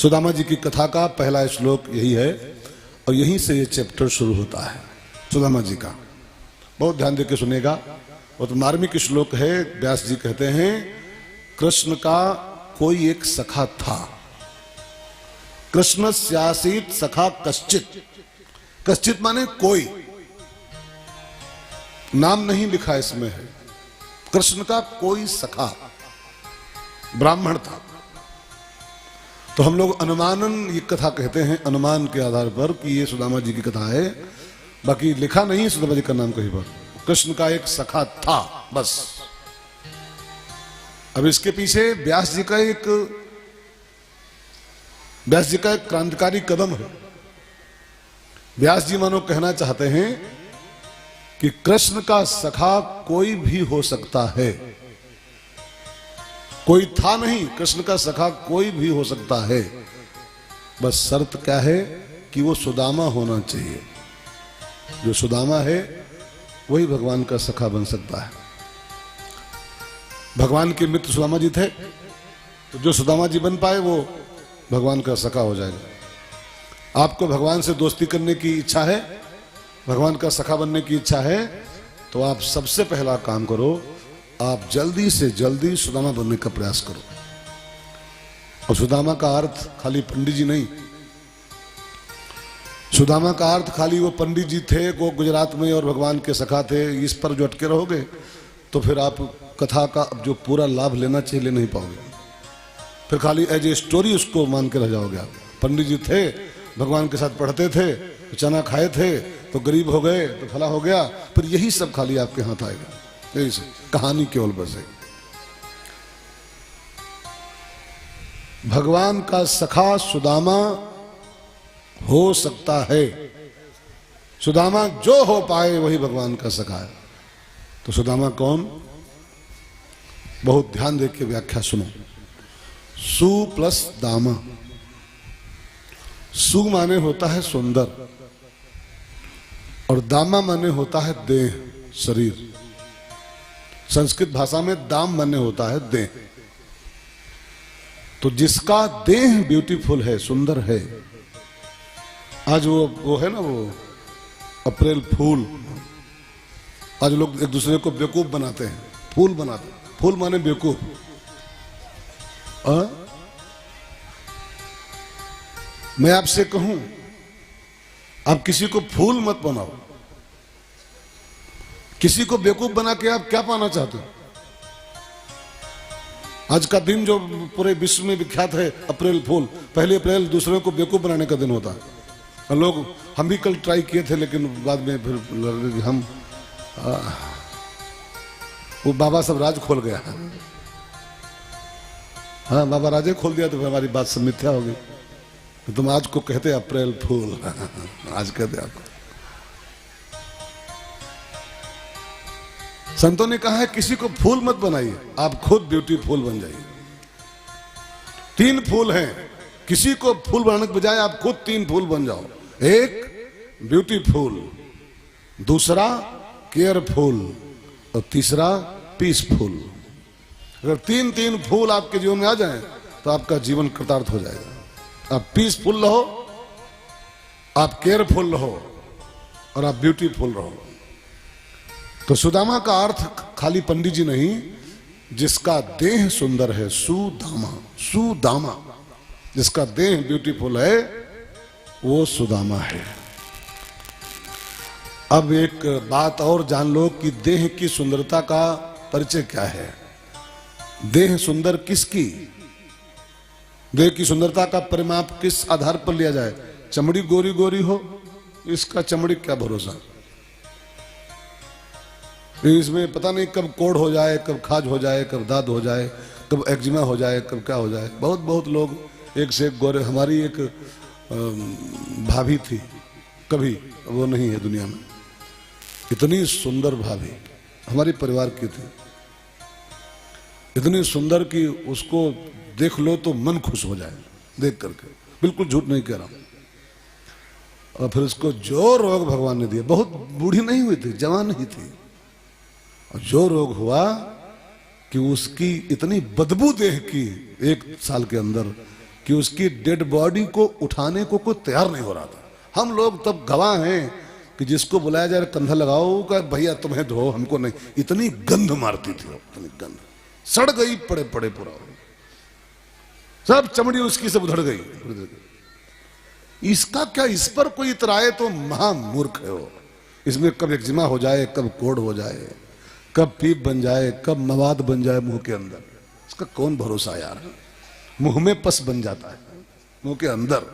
सुदामा जी की कथा का पहला श्लोक यही है और यहीं से ये चैप्टर शुरू होता है सुदामा जी का। बहुत ध्यान देकर सुनेगा। और तो मार्मिक श्लोक है। व्यास जी कहते हैं कृष्ण का कोई एक सखा था। कृष्ण स्यासीत सखा कश्चित। कश्चित माने कोई, नाम नहीं लिखा इसमें है। कृष्ण का कोई सखा ब्राह्मण था। तो हम लोग अनुमानन ये कथा कहते हैं, अनुमान के आधार पर कि ये सुदामा जी की कथा है। बाकी लिखा नहीं है सुदामा जी का नाम कहीं पर। कृष्ण का एक सखा था बस। अब इसके पीछे व्यास जी का एक क्रांतिकारी कदम है। व्यास जी मानो कहना चाहते हैं कि कृष्ण का सखा कोई भी हो सकता है। कोई था नहीं, कृष्ण का सखा कोई भी हो सकता है। बस शर्त क्या है कि वो सुदामा होना चाहिए। जो सुदामा है वही भगवान का सखा बन सकता है। भगवान के मित्र सुदामा जी थे, तो जो सुदामा जी बन पाए वो भगवान का सखा हो जाएगा। आपको भगवान से दोस्ती करने की इच्छा है, भगवान का सखा बनने की इच्छा है, तो आप सबसे पहला काम करो, आप जल्दी से जल्दी सुदामा बनने का प्रयास करो। और सुदामा का अर्थ खाली पंडित जी नहीं। सुदामा का अर्थ खाली वो पंडित जी थे, वो गुजरात में और भगवान के सखा थे, इस पर जो अटके रहोगे तो फिर आप कथा का जो पूरा लाभ लेना चाहिए ले नहीं पाओगे। फिर खाली एज ए स्टोरी उसको मान के रह जाओगे आप। पंडित जी थे, भगवान के साथ पढ़ते थे, तो चना खाए थे, तो गरीब हो गए, तो फला हो गया, फिर यही सब खाली आपके हाथ आएगा। यही से कहानी केवल बस है। भगवान का सखा सुदामा हो सकता है। सुदामा जो हो पाए वही भगवान का सखा है। तो सुदामा कौन? बहुत ध्यान देकर के व्याख्या सुनो। सु प्लस दामा। सु माने होता है सुंदर और दामा माने होता है देह, शरीर। संस्कृत भाषा में दाम माने होता है देह। तो जिसका देह ब्यूटीफुल है, सुंदर है। आज वो है ना, वो अप्रैल फूल। आज लोग एक दूसरे को बेवकूफ बनाते हैं, फूल बनाते हैं। फूल माने बेवकूफ। मैं आपसे कहूं, आप किसी को फूल मत बनाओ। किसी को बेवकूफ बना के आप क्या पाना चाहते हो? आज का दिन जो पूरे विश्व में विख्यात है, अप्रैल फूल, पहली अप्रैल दूसरे को बेवकूफ बनाने का दिन होता है। और लोग, हम भी कल ट्राई किए थे, लेकिन बाद में फिर हम वो बाबा सब राज खोल गया। हाँ, बाबा राजे खोल दिया तो फिर हमारी बात सब मिथ्या हो गई। तो तुम आज को कहते अप्रैल फूल, आज कहते आपको। संतों ने कहा है किसी को फूल मत बनाइए, आप खुद ब्यूटीफुल बन जाइए। 3 फूल हैं, किसी को फूल बनाने के बजाय आप खुद 3 फूल बन जाओ। एक ब्यूटीफुल, दूसरा केयरफुल और तीसरा पीसफुल। अगर 3 फूल आपके जीवन में आ जाएं तो आपका जीवन कृतार्थ हो जाएगा। आप पीसफुल रहो, आप केयरफुल रहो और आप ब्यूटीफुल रहो। तो सुदामा का अर्थ खाली पंडित जी नहीं, जिसका देह सुंदर है, सुदामा। सुदामा, जिसका देह ब्यूटीफुल है, वो सुदामा है। अब एक बात और जान लो कि देह की सुंदरता का परिचय क्या है। देह सुंदर किसकी? देह की सुंदरता का परिमाप किस आधार पर लिया जाए? चमड़ी गोरी गोरी हो, इसका चमड़ी क्या भरोसा। इसमें पता नहीं कब कोढ़ हो जाए, कब खाज हो जाए, कब दाद हो जाए, कब एक्जिमा हो जाए, कब क्या हो जाए। बहुत लोग एक से एक गोरे। हमारी एक भाभी थी, कभी वो नहीं है दुनिया में, इतनी सुंदर भाभी हमारी परिवार की थी। इतनी सुंदर कि उसको देख लो तो मन खुश हो जाए देख करके। बिल्कुल झूठ नहीं कह रहा हूं। और फिर उसको जो रोग भगवान ने दिया, बहुत बूढ़ी नहीं हुई थी, जवान ही थी, और जो रोग हुआ कि उसकी इतनी बदबू देह की 1 साल के अंदर कि उसकी डेड बॉडी को उठाने को कोई तैयार नहीं हो रहा था। हम लोग तब गवाह हैं कि जिसको बुलाया जाए कंधा लगाओ का भैया तुम्हें धो, हमको नहीं। इतनी गंध मारती थी, इतनी गंध, सड़ गई पड़े पड़े पूरा, सब चमड़ी उसकी सब उधड़ गई। इसका क्या, इस पर कोई इतराए तो महामूर्ख है वो। इसमें कब एक्जिमा हो जाए, कब कोढ़ हो जाए, कब पीप बन जाए, कब मवाद बन जाए मुंह के अंदर, इसका कौन भरोसा यार। मुंह में पस बन जाता है मुंह के अंदर,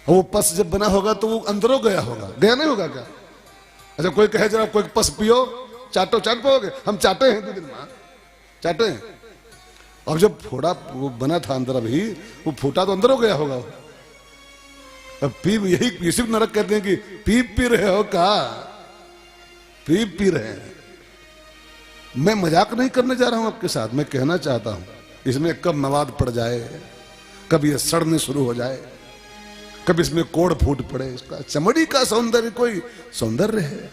वो पस जब बना होगा तो वो अंदरों गया होगा, गया नहीं होगा क्या? अच्छा कोई कहे जरा कोई पस पियो, चाटो, चाट पाओगे? हम चाटे हैं 2 दिन में, चाटे हैं। अब जब फोड़ा वो बना था अंदर, अभी वो फूटा तो अंदरों गया होगा। अब पीप, यही यूसुफ नरक कहते हैं कि पीप पी रहे हो का, पीप पी रहे हैं। मैं मजाक नहीं करने जा रहा हूं आपके साथ, मैं कहना चाहता हूं इसमें कब मवाद पड़ जाए, कब ये सड़ने शुरू हो जाए, कब इसमें कोड़ फूट पड़े। इसका चमड़ी का सौंदर्य कोई सौंदर्य है?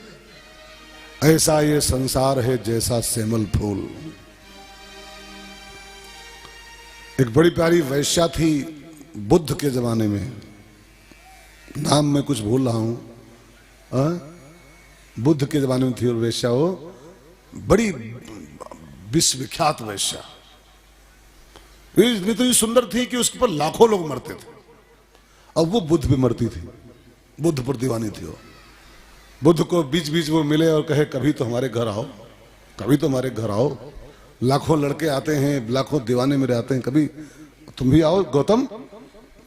ऐसा ये संसार है जैसा सेमल फूल। एक बड़ी प्यारी वैश्या थी बुद्ध के जमाने में, नाम मैं कुछ भूल रहा हूं, बुद्ध के जमाने में थी और वैश्या, वो बड़ी विश्वविख्यात वैश्या, इतनी सुंदर थी कि उसके पर लाखों लोग मरते थे। अब वो बुद्ध भी मरती थी, बुद्ध पर दीवानी थी वो। बुद्ध को बीच बीच वो मिले और कहे कभी तो हमारे घर आओ, कभी तो हमारे घर आओ। लाखों लड़के आते हैं, लाखों दीवाने मेरे आते हैं, कभी तुम भी आओ गौतम।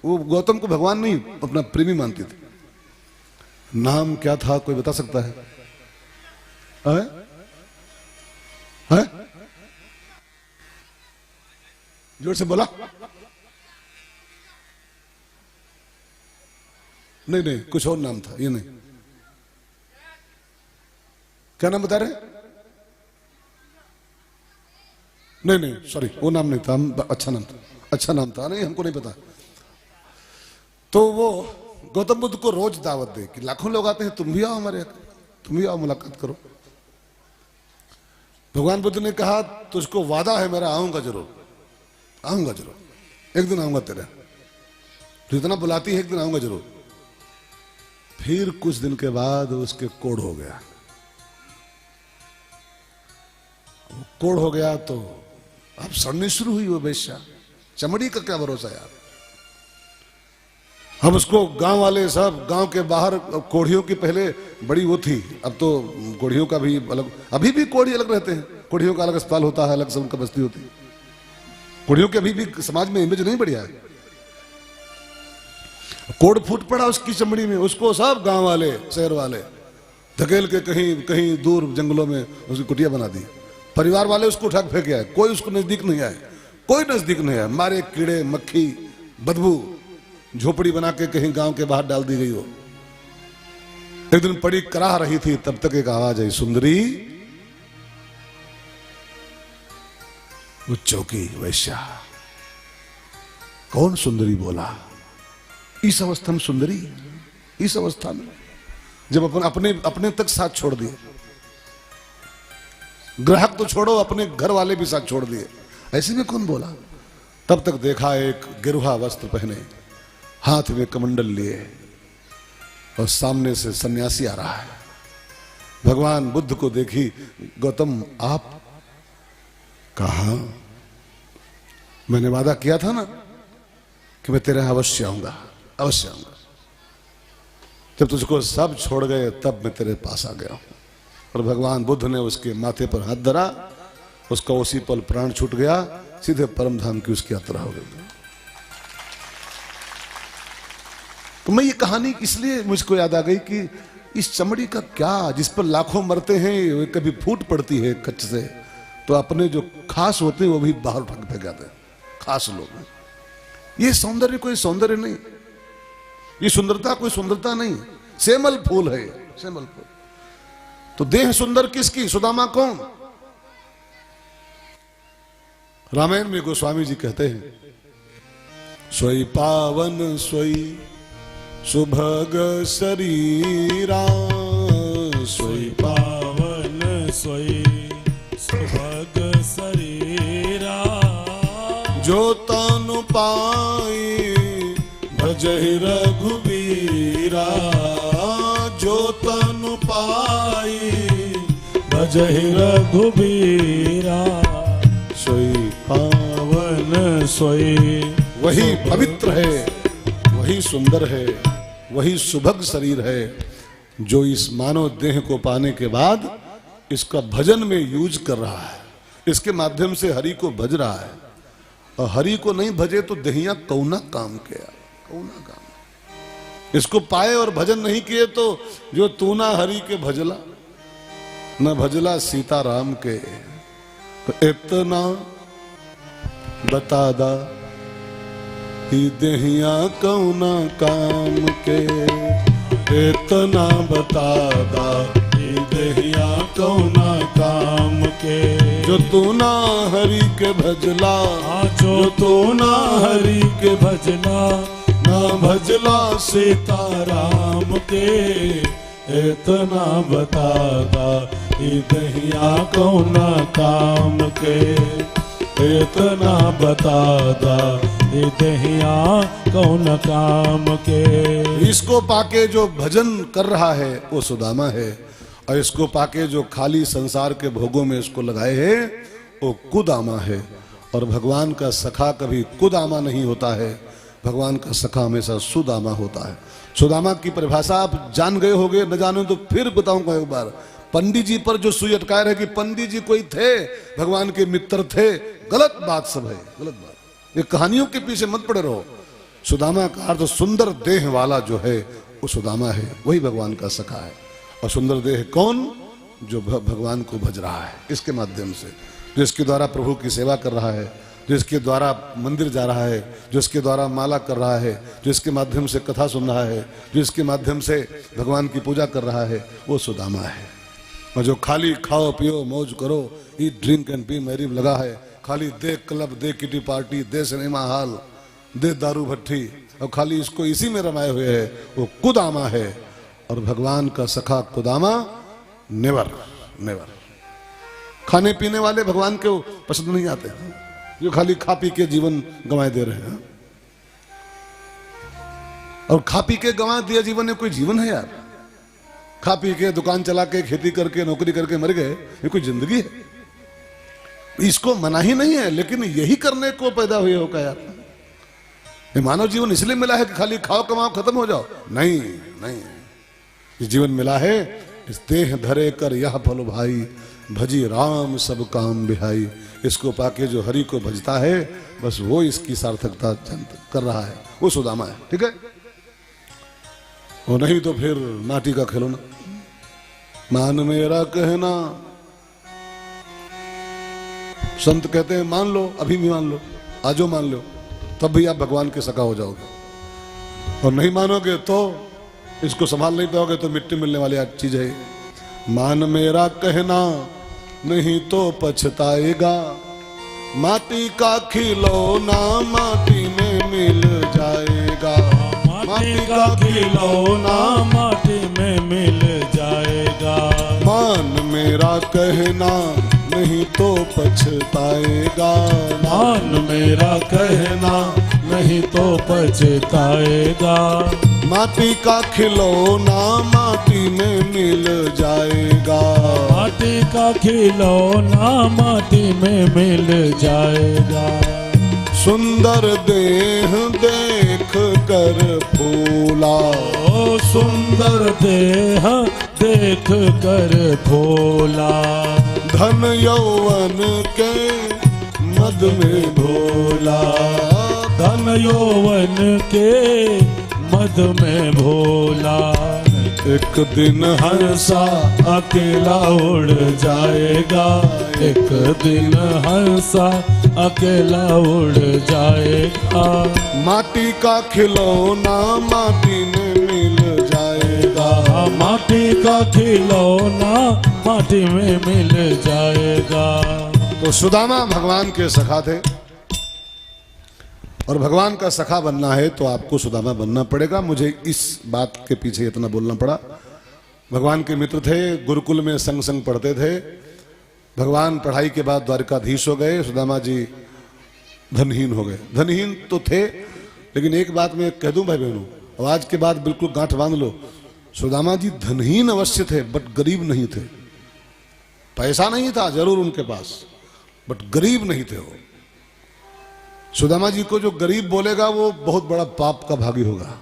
वो गौतम को भगवान नहीं अपना प्रेमी मानती थी। नाम क्या था कोई बता सकता है? जोर से बोला। नहीं नहीं, कुछ और नाम था, ये नहीं। क्या नाम बता रहे? नहीं नहीं सॉरी, वो नाम नहीं था, अच्छा नाम था, अच्छा नाम था, नहीं हमको नहीं पता। तो वो गौतम बुद्ध को रोज दावत दे कि लाखों लोग आते हैं, तुम भी आओ हमारे, तुम भी आओ मुलाकात करो। भगवान बुद्ध ने कहा तुझको वादा है मेरा, आऊंगा जरूर, आऊंगा जरूर, एक दिन आऊंगा तेरे, तू इतना बुलाती है एक दिन आऊंगा जरूर। फिर कुछ दिन के बाद उसके कोढ़ हो गया, कोढ़ हो गया तो अब सड़ने शुरू हुई वो वेश्या। चमड़ी का क्या भरोसा यार। अब उसको गांव वाले सब, गांव के बाहर कोढ़ियों की पहले बड़ी वो थी, अब तो कोढ़ियों का भी अलग, अभी भी कोढ़ी अलग रहते हैं, कोढ़ियों का अलग अस्पताल होता है, अलग से उनका बस्ती होती है। कोढ़ियों की अभी भी समाज में इमेज नहीं बढ़िया है। कोढ़ फूट पड़ा उसकी चमड़ी में, उसको सब गांव वाले, शहर वाले धकेल के कहीं कहीं दूर जंगलों में उसकी कुटिया बना दी। परिवार वाले उसको उठा के फेंक आए, कोई उसको नजदीक नहीं आए, कोई नजदीक नहीं आया। मारे कीड़े मक्खी बदबू, झोपड़ी बना के कहीं गांव के बाहर डाल दी गई हो। एक दिन पड़ी कराह रही थी, तब तक एक आवाज आई, सुंदरी। वो चौकी वैश्या, कौन सुंदरी बोला? इस अवस्था में सुंदरी, इस अवस्था में जब अपने अपने तक साथ छोड़ दिए, ग्राहक तो छोड़ो, अपने घर वाले भी साथ छोड़ दिए, ऐसे में कौन बोला? तब तक देखा एक गेरुआ वस्त्र पहने, हाथ में कमंडल लिए और सामने से सन्यासी आ रहा है। भगवान बुद्ध को देखी, गौतम आप कहा? मैंने वादा किया था ना कि मैं तेरे अवश्य आऊंगा, अवश्य आऊंगा। जब तुझको सब छोड़ गए तब मैं तेरे पास आ गया हूं। और भगवान बुद्ध ने उसके माथे पर हाथ धरा, उसका उसी पल प्राण छूट गया, सीधे परम धाम की उसकी यात्रा हो गई। तो मैं ये कहानी इसलिए मुझको याद आ गई कि इस चमड़ी का क्या, जिस पर लाखों मरते हैं, कभी फूट पड़ती है कच्च से, तो अपने जो खास होते हैं वो भी बाहर फेंक जाते हैं, खास लोग। ये सौंदर्य कोई सौंदर्य नहीं, ये सुंदरता कोई सुंदरता नहीं, सेमल फूल है, सेमल फूल। तो देह सुंदर किसकी? सुदामा कौन? रामायण में गोस्वामी जी कहते हैं, सोई पावन सोई सुभग शरीरा, सोई पावन सोई सुभग शरीरा, जो तनु पाई, भजहि रघुबीरा, जो तनु पाई, भजहि रघुबीरा, सोई पावन सोई। वही पवित्र है, वही सुंदर है, वही सुभग शरीर है जो इस मानव देह को पाने के बाद इसका भजन में यूज कर रहा है, इसके माध्यम से हरि को भज रहा है। और हरि को नहीं भजे तो देहिया कौना काम किया, कौना काम। इसको पाए और भजन नहीं किए तो जो तू ना हरि के भजला, न भजला सीताराम के, तो इतना बता दा ही देहिया कौना काम के, इतना बता दा ही देहिया कौना काम के। जो तू ना हरि के भजला, जो तू ना हरि के भजना, ना भजला सीताराम के, इतना बता दा ही देहिया कौना काम के, इतना बता दा ही देहिया कौन काम के। इसको पाके जो भजन कर रहा है वो सुदामा है, और इसको पाके जो खाली संसार के भोगों में इसको लगाए है वो कुदामा है। और भगवान का सखा कभी कुदामा नहीं होता है, भगवान का सखा हमेशा सुदामा होता है। सुदामा की परिभाषा आप जान गए होंगे, न जाने तो फिर बताऊंगा एक बार। पंडित जी पर जो सुई अटकाए रहे कि पंडित जी कोई थे, भगवान के मित्र थे, गलत बात सब है, गलत बात। ये कहानियों के पीछे मत पड़े रहो। सुदामा का अर्थ सुंदर देह वाला जो है वो सुदामा है, वही भगवान का सखा है। और सुंदर देह कौन? जो भगवान को भज रहा है इसके माध्यम से, जो इसके द्वारा प्रभु की सेवा कर रहा है, जो इसके द्वारा मंदिर जा रहा है, जो इसके द्वारा माला कर रहा है, जो इसके माध्यम से कथा सुन रहा है, जो इसके माध्यम से भगवान की पूजा कर रहा है, वो सुदामा है। और जो खाली खाओ पियो मौज करो, eat drink and B Mary लगा है, खाली दे क्लब, दे किटी पार्टी, दे सिनेमा हॉल, दे दारू भट्टी, और खाली इसको इसी में रमाए हुए है, वो कुदामा है। और भगवान का सखा कुदामा नेवर नेवर। खाने पीने वाले भगवान को पसंद नहीं आते, जो खाली खा पी के जीवन गंवाए दे रहे हैं। और खा पी के गंवा दिया जीवन में कोई जीवन है यार? खा पी के दुकान चला के खेती करके नौकरी करके मर गए, ये कोई जिंदगी है? इसको मना ही नहीं है, लेकिन यही करने को पैदा हुए होगा यार। ये मानव जीवन इसलिए मिला है कि खाली खाओ कमाओ खत्म हो जाओ? नहीं नहीं, ये जीवन मिला है इस देह धरे कर यह फल भाई, भजी राम सब काम बिहाई। इसको पाके जो हरि को भजता है बस वो इसकी सार्थकता कर रहा है, वो सुदामा है। ठीक है, वो नहीं तो फिर माटी का खिलौना। मान मेरा कहना, संत कहते हैं मान लो, अभी भी मान लो, आजो मान लो, तब भी आप भगवान के सखा हो जाओगे। और नहीं मानोगे तो इसको संभाल नहीं पाओगे तो मिट्टी मिलने वाली चीज है। मान मेरा कहना नहीं तो पछताएगा, माटी का खिलौना माटी में मिल जाएगा, माटी का खिलौना माटी में मिल जाएगा। मान मेरा कहना नहीं तो पछताएगा, मान मेरा कहना नहीं तो पछताएगा। माटी का खिलौना माटी में मिल जाएगा, माटी का खिलौना माटी में मिल जाएगा। सुंदर देह देख कर फूला, ओ सुंदर देह देख कर भोला, धन यौवन के मद में भोला, धन यौवन के मद में भोला। एक दिन हंसा अकेला उड़ जाएगा, एक दिन हंसा अकेला उड़ जाएगा। माटी का खिलौना माटी में मिल जाएगा, माटी का खिलौना माटी में मिल जाएगा। तो सुदामा भगवान के सखा थे, और भगवान का सखा बनना है तो आपको सुदामा बनना पड़ेगा। मुझे इस बात के पीछे इतना बोलना पड़ा। भगवान के मित्र थे, गुरुकुल में संग संग पढ़ते थे। भगवान पढ़ाई के बाद द्वारकाधीश हो गए, सुदामा जी धनहीन हो गए। धनहीन तो थे, लेकिन एक बात मैं कह दूं भाई बहनों, और आज के बाद बिल्कुल गांठ बांध लो, सुदामा जी धनहीन अवश्य थे बट गरीब नहीं थे। पैसा नहीं था जरूर उनके पास, बट गरीब नहीं थे वो। सुदामा जी को जो गरीब बोलेगा वो बहुत बड़ा पाप का भागी होगा।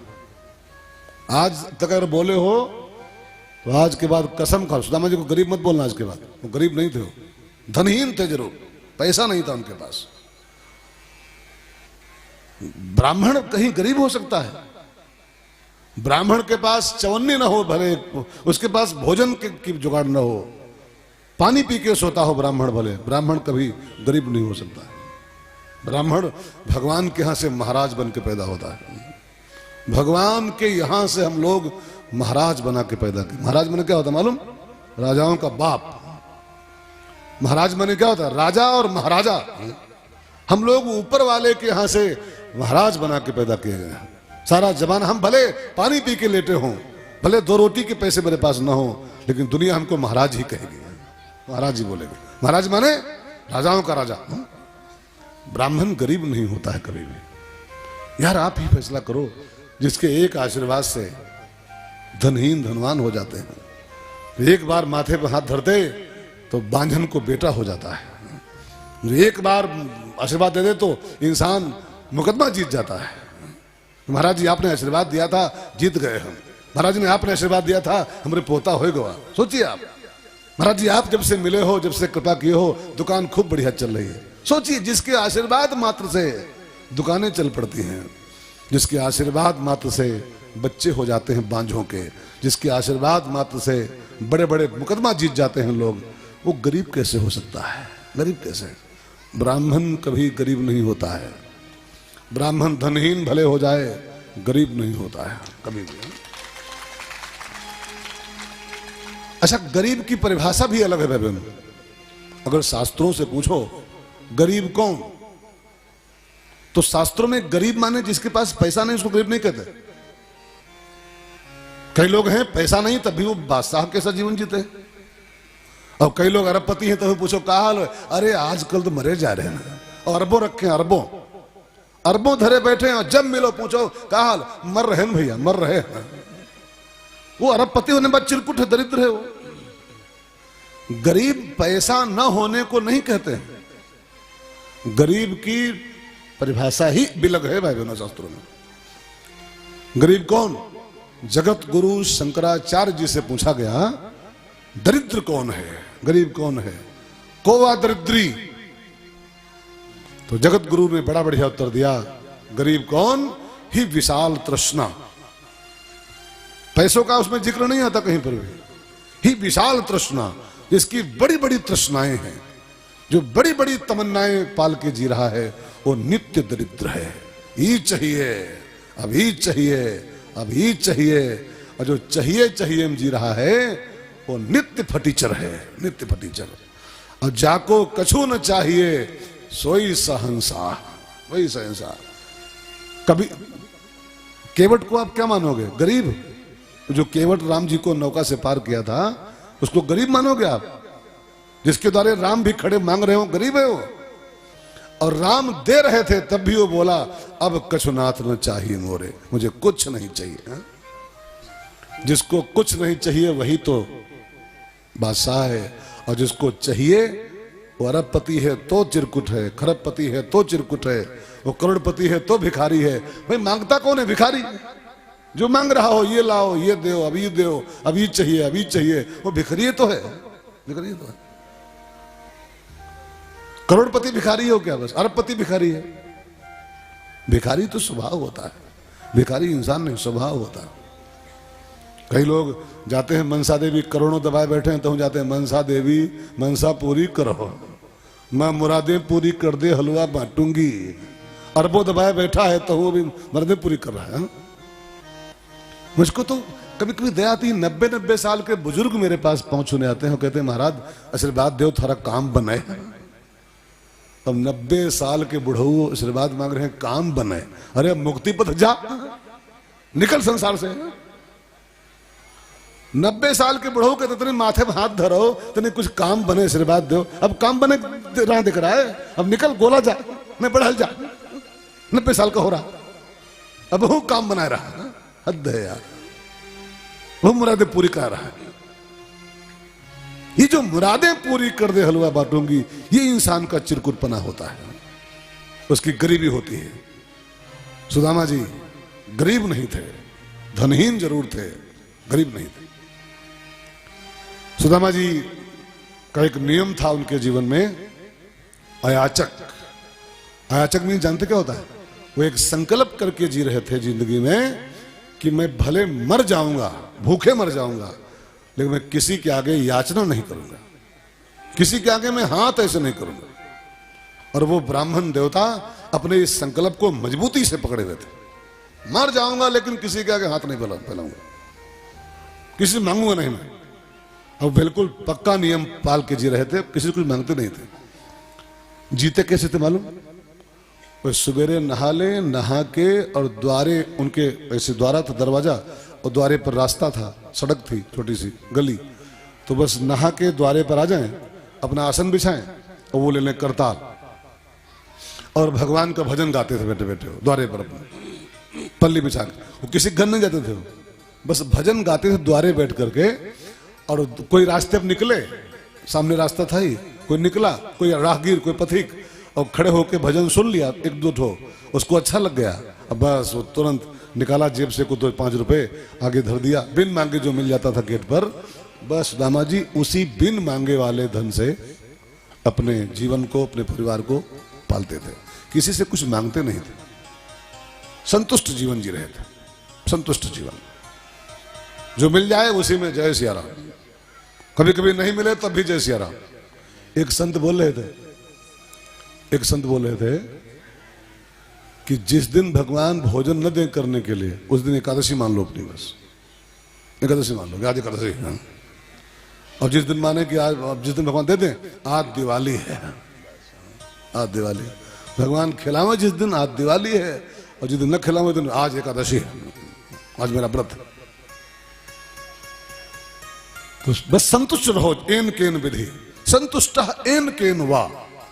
आज तक अगर बोले हो तो आज के बाद कसम खाओ, सुदामा जी को गरीब मत बोलना। आज के बाद वो गरीब नहीं थे, वो धनहीन थे जरूर, पैसा नहीं था उनके पास। ब्राह्मण कहीं गरीब हो सकता है? ब्राह्मण के पास चवन्नी ना हो, भले उसके पास भोजन की जुगाड़ ना हो, पानी पी के सोता हो ब्राह्मण, भले ब्राह्मण कभी गरीब नहीं हो सकता है। ब्राह्मण भगवान के यहां से महाराज बन के पैदा होता है। भगवान के यहां से हम लोग महाराज बना के पैदा किए। महाराज बने क्या होता है मालूम? राजाओं का बाप। महाराज बने क्या होता है? राजा और महाराजा। हम लोग ऊपर वाले के यहां से महाराज बना के पैदा किए गए हैं। सारा जमाना हम भले पानी पी के लेटे हों, भले 2 रोटी के पैसे मेरे पास ना हो, लेकिन दुनिया हमको महाराज ही कहेगी, महाराज ही बोलेगी। महाराज माने राजाओं का राजा। ब्राह्मण गरीब नहीं होता है कभी भी। यार आप ही फैसला करो, जिसके एक आशीर्वाद से धनहीन धनवान हो जाते हैं। एक बार माथे पर हाथ धरते तो बांझन को बेटा हो जाता है। एक बार आशीर्वाद दे दे तो इंसान मुकदमा जीत जाता है। महाराज जी आपने आशीर्वाद दिया था, जीत गए हम। महाराज ने आपने आशीर्वाद दिया था, हमारे पोता हो गया। सोचिए आप, महाराज जी आप जब से मिले हो, जब से कृपा किए हो, दुकान खूब बढ़िया चल रही है। सोचिए, जिसके आशीर्वाद मात्र से दुकानें चल पड़ती हैं, जिसके आशीर्वाद मात्र से बच्चे हो जाते हैं बांझों के, जिसके आशीर्वाद मात्र से बड़े बड़े मुकदमा जीत जाते हैं लोग, वो गरीब कैसे हो सकता है? गरीब कैसे? ब्राह्मण कभी गरीब नहीं होता है। ब्राह्मण धनहीन भले हो जाए, गरीब नहीं होता है कभी भी। अच्छा, गरीब की परिभाषा भी अलग है भाई बहन। अगर शास्त्रों से पूछो गरीब कौन, तो शास्त्रों में गरीब माने जिसके पास पैसा नहीं, उसको गरीब नहीं कहते। कई लोग हैं पैसा नहीं तब भी वो बादशाह कैसा जीवन जीते हैं, और कई लोग अरबपति हैं तो पूछो क्या हाल है, अरे आजकल तो मरे जा रहे हैं, और अरबों रखे हैं, अरबों अरबों धरे बैठे हैं, और जब मिलो पूछो क्या हाल, मर रहे हैं भैया, मर रहे हैं। वो अरबपति होने बाद चिरकुट है, दरिद्र है वो। गरीब पैसा न होने को नहीं कहते हैं, गरीब की परिभाषा ही बिलग है भाई बहनों शास्त्रों में। गरीब कौन? जगत गुरु शंकराचार्य जी से पूछा गया, दरिद्र कौन है, गरीब कौन है, कोवा दरिद्री? तो जगत गुरु ने बड़ा बढ़िया उत्तर दिया, गरीब कौन? ही विशाल तृष्णा। पैसों का उसमें जिक्र नहीं आता कहीं पर भी। ही विशाल तृष्णा, जिसकी बड़ी बड़ी तृष्णाएं हैं, जो बड़ी बड़ी तमन्नाएं पाल के जी रहा है, वो नित्य दरिद्र है। ये चाहिए, अभी चाहिए, अभी चाहिए, और जो चाहिए चाहिए में जी रहा है वो नित्य फटीचर है, नित्य फटीचर। और जाको कछु न चाहिए सोई सहंसा, वही सहंसा। कभी केवट को आप क्या मानोगे? गरीब। जो केवट राम जी को नौका से पार किया था, उसको गरीब मानोगे आप? जिसके द्वारा राम भी खड़े मांग रहे हो, गरीब है वो। और राम दे रहे थे तब भी वो बोला, अब कछुनाथ न चाहिए मोरे, मुझे कुछ नहीं चाहिए। हा? जिसको कुछ नहीं चाहिए वही तो बादशाह है, और जिसको चाहिए वो अरबपति है तो चिरकुट है, खरबपति है तो चिरकुट है, वो करोड़पति है तो भिखारी है। भाई मांगता कौन है? भिखारी। जो मांग रहा हो, ये लाओ, ये दो, अभी दो, अभी चाहिए, अभी चाहिए, वो भिखारी तो है, भिखारी तो है। करोड़पति भिखारी हो क्या? बस अरबपति भिखारी है। भिखारी तो स्वभाव होता है, भिखारी इंसान नहीं, स्वभाव होता है। कई लोग जाते हैं मनसा देवी, करोड़ों दबाए बैठे हैं, तो जाते हैं मनसा देवी मनसा पूरी करो, मैं मुरादें पूरी कर दे, हलवा बांटूंगी। अरबों दबाए बैठा है तो वो भी मुरादें पूरी कर रहा है। मुझको तो कभी कभी दया आती है, 90-90 साल के बुजुर्ग मेरे पास पहुंचने आते हैं, कहते हैं महाराज आशीर्वाद दो, थारा काम बने। अब 90 साल के बुढ़ऊ आशीर्वाद मांग रहे हैं, काम बने। अरे अब मुक्ति पथ जा, निकल संसार से। 90 साल के बुढ़ऊ के तने माथे में हाथ धरो, तने कुछ काम बने, आशीर्वाद दो। अब काम बने रहा दिख रहा है, अब निकल, गोला जा। मैं बढ़ल जा, 90 साल का हो रहा, अब वो काम बना रहा, हद है यार, वो मुरादें पूरी कर रहा है। ये जो मुरादें पूरी कर दे हलवा बांटूंगी, ये इंसान का चिरकुटपना होता है, उसकी गरीबी होती है। सुदामा जी गरीब नहीं थे, धनहीन जरूर थे, गरीब नहीं थे। सुदामा जी का एक नियम था उनके जीवन में, अयाचक। अयाचक नहीं जानते क्या होता है? वो एक संकल्प करके जी रहे थे जिंदगी में कि मैं भले मर जाऊंगा, भूखे मर जाऊंगा, लेकिन मैं किसी के आगे याचना नहीं करूंगा, किसी के आगे मैं हाथ ऐसे नहीं करूंगा। और वो ब्राह्मण देवता अपने इस संकल्प को मजबूती से पकड़े हुए थे, मर जाऊंगा लेकिन किसी के आगे हाथ नहीं फैलाऊंगा, किसी से मांगूंगा नहीं मैं। और बिल्कुल पक्का नियम पाल के जी रहे थे, किसी को कुछ मांगते नहीं थे। जीते कैसे थे मालूम? वो सवेरे नहा ले, नहा के और द्वारे उनके ऐसे द्वारा था, दरवाजा, और द्वारे पर रास्ता था, सड़क थी, छोटी सी गली, तो बस नहा के द्वारे पर आ जाएं, अपना आसन बिछाएं और वो ले लें करताल, और भगवान का भजन गाते थे बैठे बैठे द्वारे पर, अपने पल्ली बिछा के। वो किसी घर नहीं जाते थे, वो बस भजन गाते थे द्वारे बैठ करके। और कोई रास्ते पर निकले, सामने रास्ता था ही, कोई निकला, कोई राहगीर, कोई पथिक, और खड़े होके भजन सुन लिया एक दो ठो, उसको अच्छा लग गया, अब बस वो तुरंत निकाला जेब से को 5 रुपए आगे धर दिया, बिन मांगे जो मिल जाता था गेट पर। बस दामा जी उसी बिन मांगे वाले धन से अपने जीवन को, अपने परिवार को पालते थे, किसी से कुछ मांगते नहीं थे, संतुष्ट जीवन जी रहे थे, संतुष्ट जीवन, जो मिल जाए उसी में जय सिया राम, कभी कभी नहीं मिले तब भी जय सिया राम। एक संत बोल रहे थे, एक संत बोल रहे थे कि जिस दिन भगवान भोजन न दे करने के लिए, उस दिन एकादशी मान लो अपनी, बस एकादशी मान लो, आज एकादशी है। और जिस दिन माने कि आज, जिस दिन भगवान दे दें, आज दिवाली है, आज दिवाली, भगवान खिलावे जिस दिन, आज दिवाली है, और जिस दिन न खिलावे दिन आज एकादशी है, आज मेरा व्रत है। तो बस संतुष्ट रहो, एन केन विधि, संतुष्ट एन केन वा,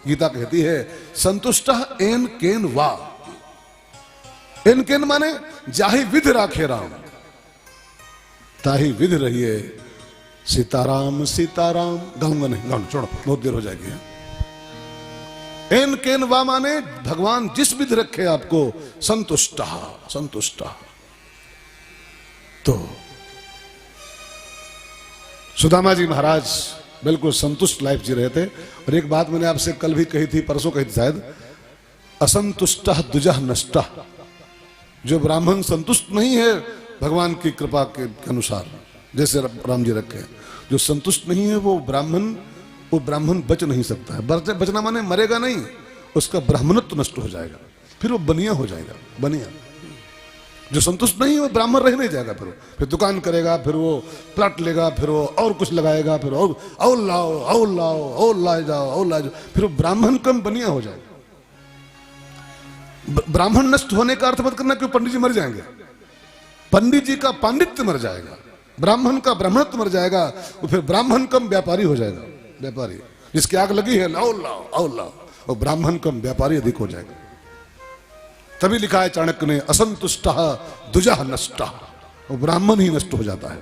गीता कहती है संतुष्ट एन केन वा। एन केन माने जाहि विध राखे राम, ताहि विध रहिए सीताराम सीताराम। गाऊंगा नहीं, गाऊंगा छोड़ो, बहुत देर हो जाएगी। एन केन वा माने भगवान जिस विध रखे आपको, संतुष्ट संतुष्ट। तो सुदामा जी महाराज बिल्कुल संतुष्ट लाइफ जी रहे थे। और एक बात मैंने आपसे कल भी कही थी, परसों कही थी शायद, असंतुष्ट दुजह नष्ट। जो ब्राह्मण संतुष्ट नहीं है भगवान की कृपा के अनुसार, जैसे राम जी रखे, जो संतुष्ट नहीं है वो ब्राह्मण बच नहीं सकता है। बचना माने मरेगा नहीं, उसका ब्राह्मणत्व नष्ट हो जाएगा, फिर वो बनिया हो जाएगा, बनिया। जो संतुष्ट नहीं है वो ब्राह्मण रह नहीं जाएगा, फिर दुकान करेगा, फिर वो प्लाट लेगा, फिर वो और कुछ लगाएगा, फिर और लाओ और लाओ और लाए जाओ और लाए जाओ, फिर वो ब्राह्मण कम बनिया हो जाएगा। ब्राह्मण नष्ट होने का अर्थ मत करना कि पंडित जी मर जाएंगे, पंडित जी का पांडित्य मर जाएगा, ब्राह्मण का ब्राह्मणत्व मर जाएगा, वो फिर ब्राह्मण कम व्यापारी हो जाएगा। व्यापारी जिसकी आग लगी है, लाओ लाओ और लाओ, और ब्राह्मण कम व्यापारी अधिक हो जाएगा। तभी लिखा है चाणक्य ने, असंतुष्ट दुजह नष्ट। वो ब्राह्मण ही नष्ट हो जाता है,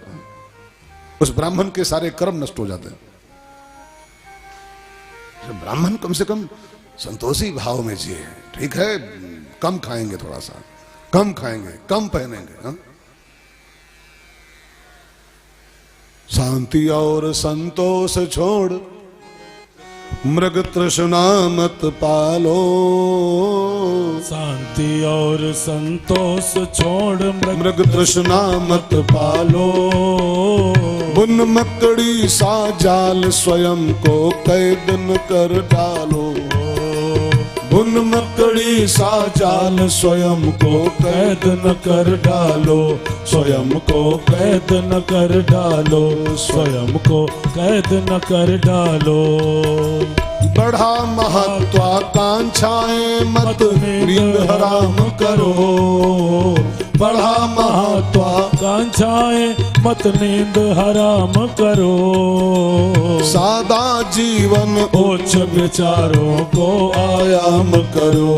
उस ब्राह्मण के सारे कर्म नष्ट हो जाते हैं। ब्राह्मण कम से कम संतोषी भाव में जिए, ठीक है, कम खाएंगे, थोड़ा सा कम खाएंगे, कम पहनेंगे, हा? शांति और संतोष छोड़ मृग तृष्णा मत पालो। शांति और संतोष छोड़ मृग तृष्णा मत पालो। बुन मकड़ी सा जाल स्वयं को कैद न कर डालो। बुन मकड़ी सा जाल स्वयं को कैद न कर डालो, स्वयं को कैद न कर डालो, स्वयं को कैद न कर डालो। बढ़ा महत्वाकांक्षाएं मत नींद हराम करो। बढ़ा महत्वा कांछाएं मत नींद हराम करो। सादा जीवन उच्च विचारों को आयाम करो।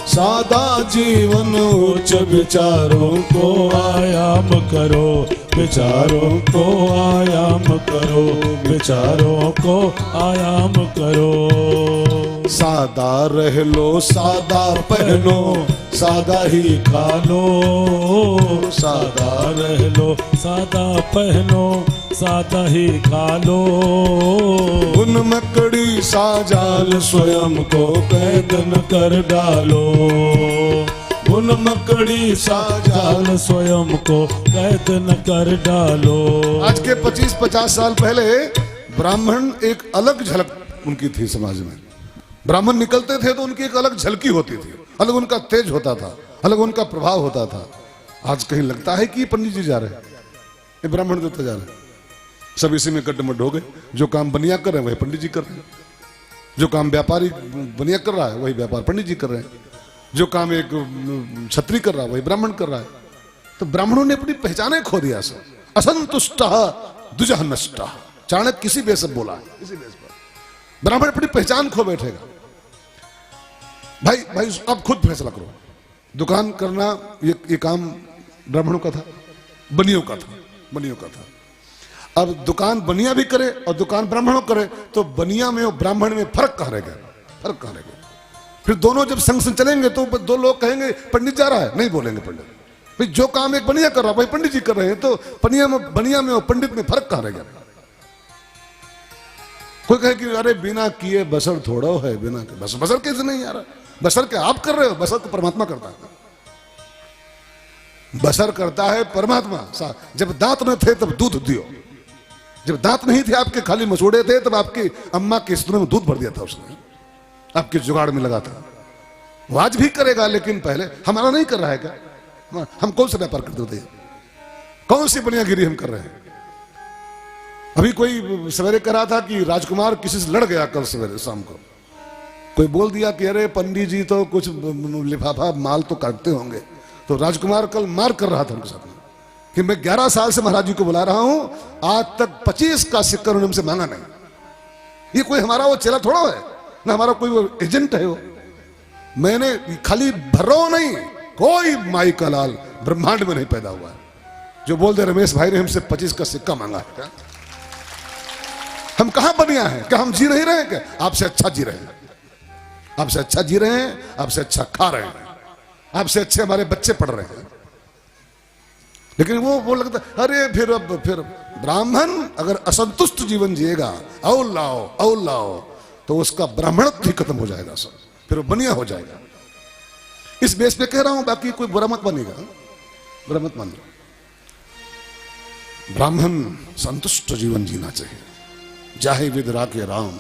सादा जीवन उच्च विचारों को आयाम करो। विचारों को आयाम करो। विचारों को आयाम करो। सादा रह लो, सादा पहनो, सादा ही खा लो। सादा रह लो, सादा पहनो, सादा ही खा लो। उन मकड़ी सा जाल स्वयं को कैद न कर डालो। उन मकड़ी सा जाल स्वयं को कैद न कर डालो। आज के 25-50 साल पहले ब्राह्मण एक अलग झलक उनकी थी समाज में। ब्राह्मण निकलते थे तो उनकी एक अलग झलकी होती थी, अलग उनका तेज होता था, अलग उनका प्रभाव होता था। आज कहीं लगता है कि पंडित जी जा रहे हैं, ये ब्राह्मण देवता जा रहे हैं। सब इसी में गड्ढमड्ढ हो गए। जो काम बनिया कर रहे हैं वही पंडित जी कर रहे हैं। जो काम व्यापारी बनिया कर रहा है वही व्यापार पंडित जी कर रहे हैं। जो काम एक क्षत्रिय कर रहा है वही ब्राह्मण कर रहा है। तो ब्राह्मणों ने अपनी पहचाने खो दिया। सब असंतुष्ट दुजह नष्ट, चाणक्य किसी बेस पर बोला है, इसी बेस पर ब्राह्मण अपनी पहचान खो बैठेगा। भाई अब खुद फैसला करो। दुकान करना ये काम ब्राह्मणों का था, बनियों का था, बनियों का था। अब दुकान बनिया भी करे और दुकान ब्राह्मणों करे तो बनिया में और ब्राह्मण में फर्क कहाँ रह गया? फर्क कहाँ रह गया? फिर दोनों जब संग संग चलेंगे तो दो लोग कहेंगे पंडित जा रहा है, नहीं बोलेंगे पंडित। भाई जो काम एक बनिया कर रहा है भाई पंडित जी कर रहे हैं, तो बनिया में और पंडित में फर्क कहाँ रह गया? कोई कहे कि अरे बिना किए बसर थोड़ा है, बिना के बसर कैसे नहीं आ रहा? बसर क्या आप कर रहे हो? बसर तो परमात्मा करता है। बसर करता है परमात्मा। जब दांत न थे तब दूध दियो, जब दांत नहीं थे आपके खाली मसूड़े थे तब आपकी अम्मा के स्तनों में दूध भर दिया था उसने, आपके जुगाड़ में लगा था। वो आज भी करेगा, लेकिन पहले हमारा नहीं कर रहा है क्या? हम कौन सा व्यापार करते होते हैं? कौन सी बनियागिरी हम कर रहे हैं? अभी कोई सवेरे कह रहा था कि राजकुमार किसी से लड़ गया कल सवेरे शाम को। कोई बोल दिया कि अरे पंडित जी तो कुछ लिफाफा माल तो काटते होंगे। तो राजकुमार कल मार कर रहा था उनके साथ में कि मैं 11 साल से महाराज जी को बुला रहा हूं, आज तक 25 का सिक्का उन्होंने हमसे मांगा नहीं। ये कोई हमारा वो चेला थोड़ा है, ना हमारा कोई वो एजेंट है। वो मैंने खाली भर्रो नहीं, कोई माई का लाल ब्रह्मांड में नहीं पैदा हुआ है जो बोल दे रमेश भाई ने हमसे 25 का सिक्का मांगा है। क्या हम कहां बनिया है? क्या हम जी नहीं रहे हैं? क्या आपसे अच्छा जी रहे हैं? आपसे अच्छा जी रहे हैं, आपसे अच्छा खा रहे हैं, आपसे अच्छे हमारे बच्चे पढ़ रहे हैं। लेकिन वो लगता अरे फिर ब्राह्मण अगर असंतुष्ट जीवन जिएगा, औल लाओ तो उसका ब्राह्मणत्व ही खत्म हो जाएगा सब, फिर वो बनिया हो जाएगा। इस बेस पे कह रहा हूं, बाकी कोई बुरा मत मानेगा, बुरा मत मान लो। ब्राह्मण संतुष्ट जीवन जीना चाहिए। जाहे विद राके राम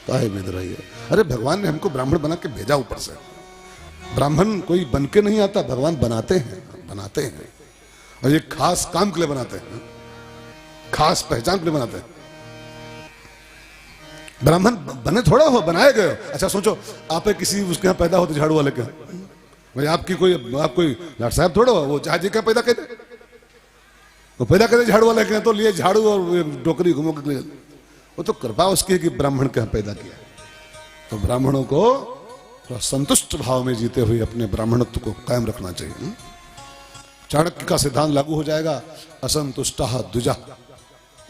ताहे विद रहिए। अरे भगवान ने हमको ब्राह्मण बना के भेजा ऊपर से। ब्राह्मण कोई बन के नहीं आता, भगवान बनाते हैं और ये खास काम के लिए बनाते हैं, खास पहचान के लिए बनाते हैं। ब्राह्मण बने थोड़ा हो, बनाए गए। अच्छा सोचो, आप किसी उसके यहाँ पैदा होते झाड़ू वाले के भाई, आप कोई लाट साहब थोड़ा हो, वो जहाजी का पैदा कहते, वो पैदा कहते झाड़ू वाले के, तो लिए झाड़ू और टोकरी घुमो के लिए। वो तो कृपा उसकी है कि ब्राह्मण के यहाँ पैदा किया। तो ब्राह्मणों को तो संतुष्ट भाव में जीते हुए अपने ब्राह्मणत्व को कायम रखना चाहिए। चाणक्य का सिद्धांत लागू हो जाएगा, असंतुष्ट द्विजा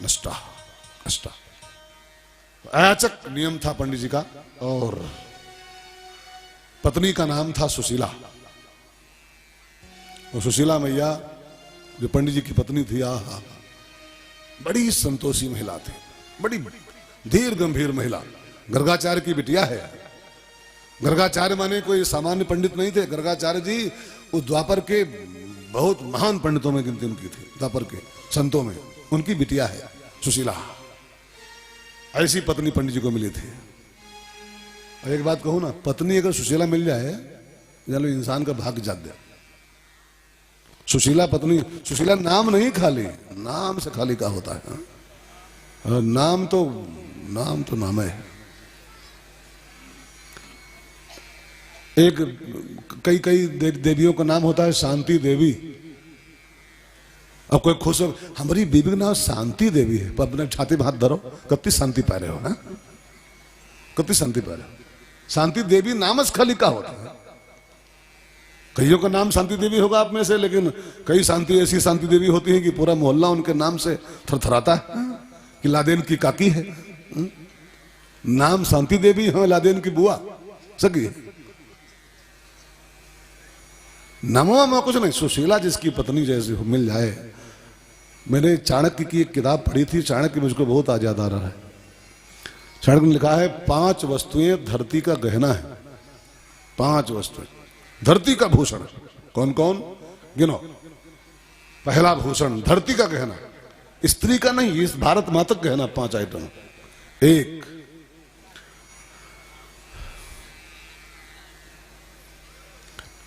नष्टा अष्टा। अयाचक नियम था पंडित जी का, और पत्नी का नाम था सुशीला। और सुशीला मैया जो पंडित जी की पत्नी थी, बड़ी संतोषी महिला थी, बड़ी धीर गंभीर महिला। गर्गाचार्य की बिटिया है। गर्गाचार्य माने कोई सामान्य पंडित नहीं थे। गर्गाचार्य जी उस द्वापर के बहुत महान पंडितों में गिनती उनकी थी, द्वापर के संतों में। उनकी बिटिया है सुशीला। ऐसी पत्नी पंडित जी को मिली थी। और एक बात कहूं ना, पत्नी अगर सुशीला मिल जाए, चलो इंसान का भाग्य जाग गया। सुशीला पत्नी, सुशीला नाम नहीं, खाली नाम से खाली का होता है। नाम तो नाम है। कई देवियों का नाम होता है शांति देवी, अब कोई खुश हो, हमारी बीबी का नाम शांति देवी है, पर अपने छाती में हाथ धरो, कत्ती शांति पा रहे हो ना, कत्ती शांति पा रहे हो। शांति देवी नामस खाली का होता है, कईयों का नाम शांति देवी होगा आप में से, लेकिन कई शांति ऐसी शांति देवी होती है कि पूरा मोहल्ला उनके नाम से थरथराता है कि लादेन की काकी है। नाम शांति देवी है, लादेन की बुआ सकी है। नामों में कुछ नहीं, सुशीला जिसकी पत्नी जैसी हो मिल जाए। मैंने चाणक्य की एक किताब पढ़ी थी, चाणक्य मुझको बहुत आज याद आ रहा है। चाणक्य ने लिखा है 5 वस्तुएं धरती का गहना है, 5 वस्तुएं धरती का भूषण। कौन कौन गिनो। पहला भूषण धरती का गहना, स्त्री का नहीं, इस भारत माता का गहना 5 आइटम। 1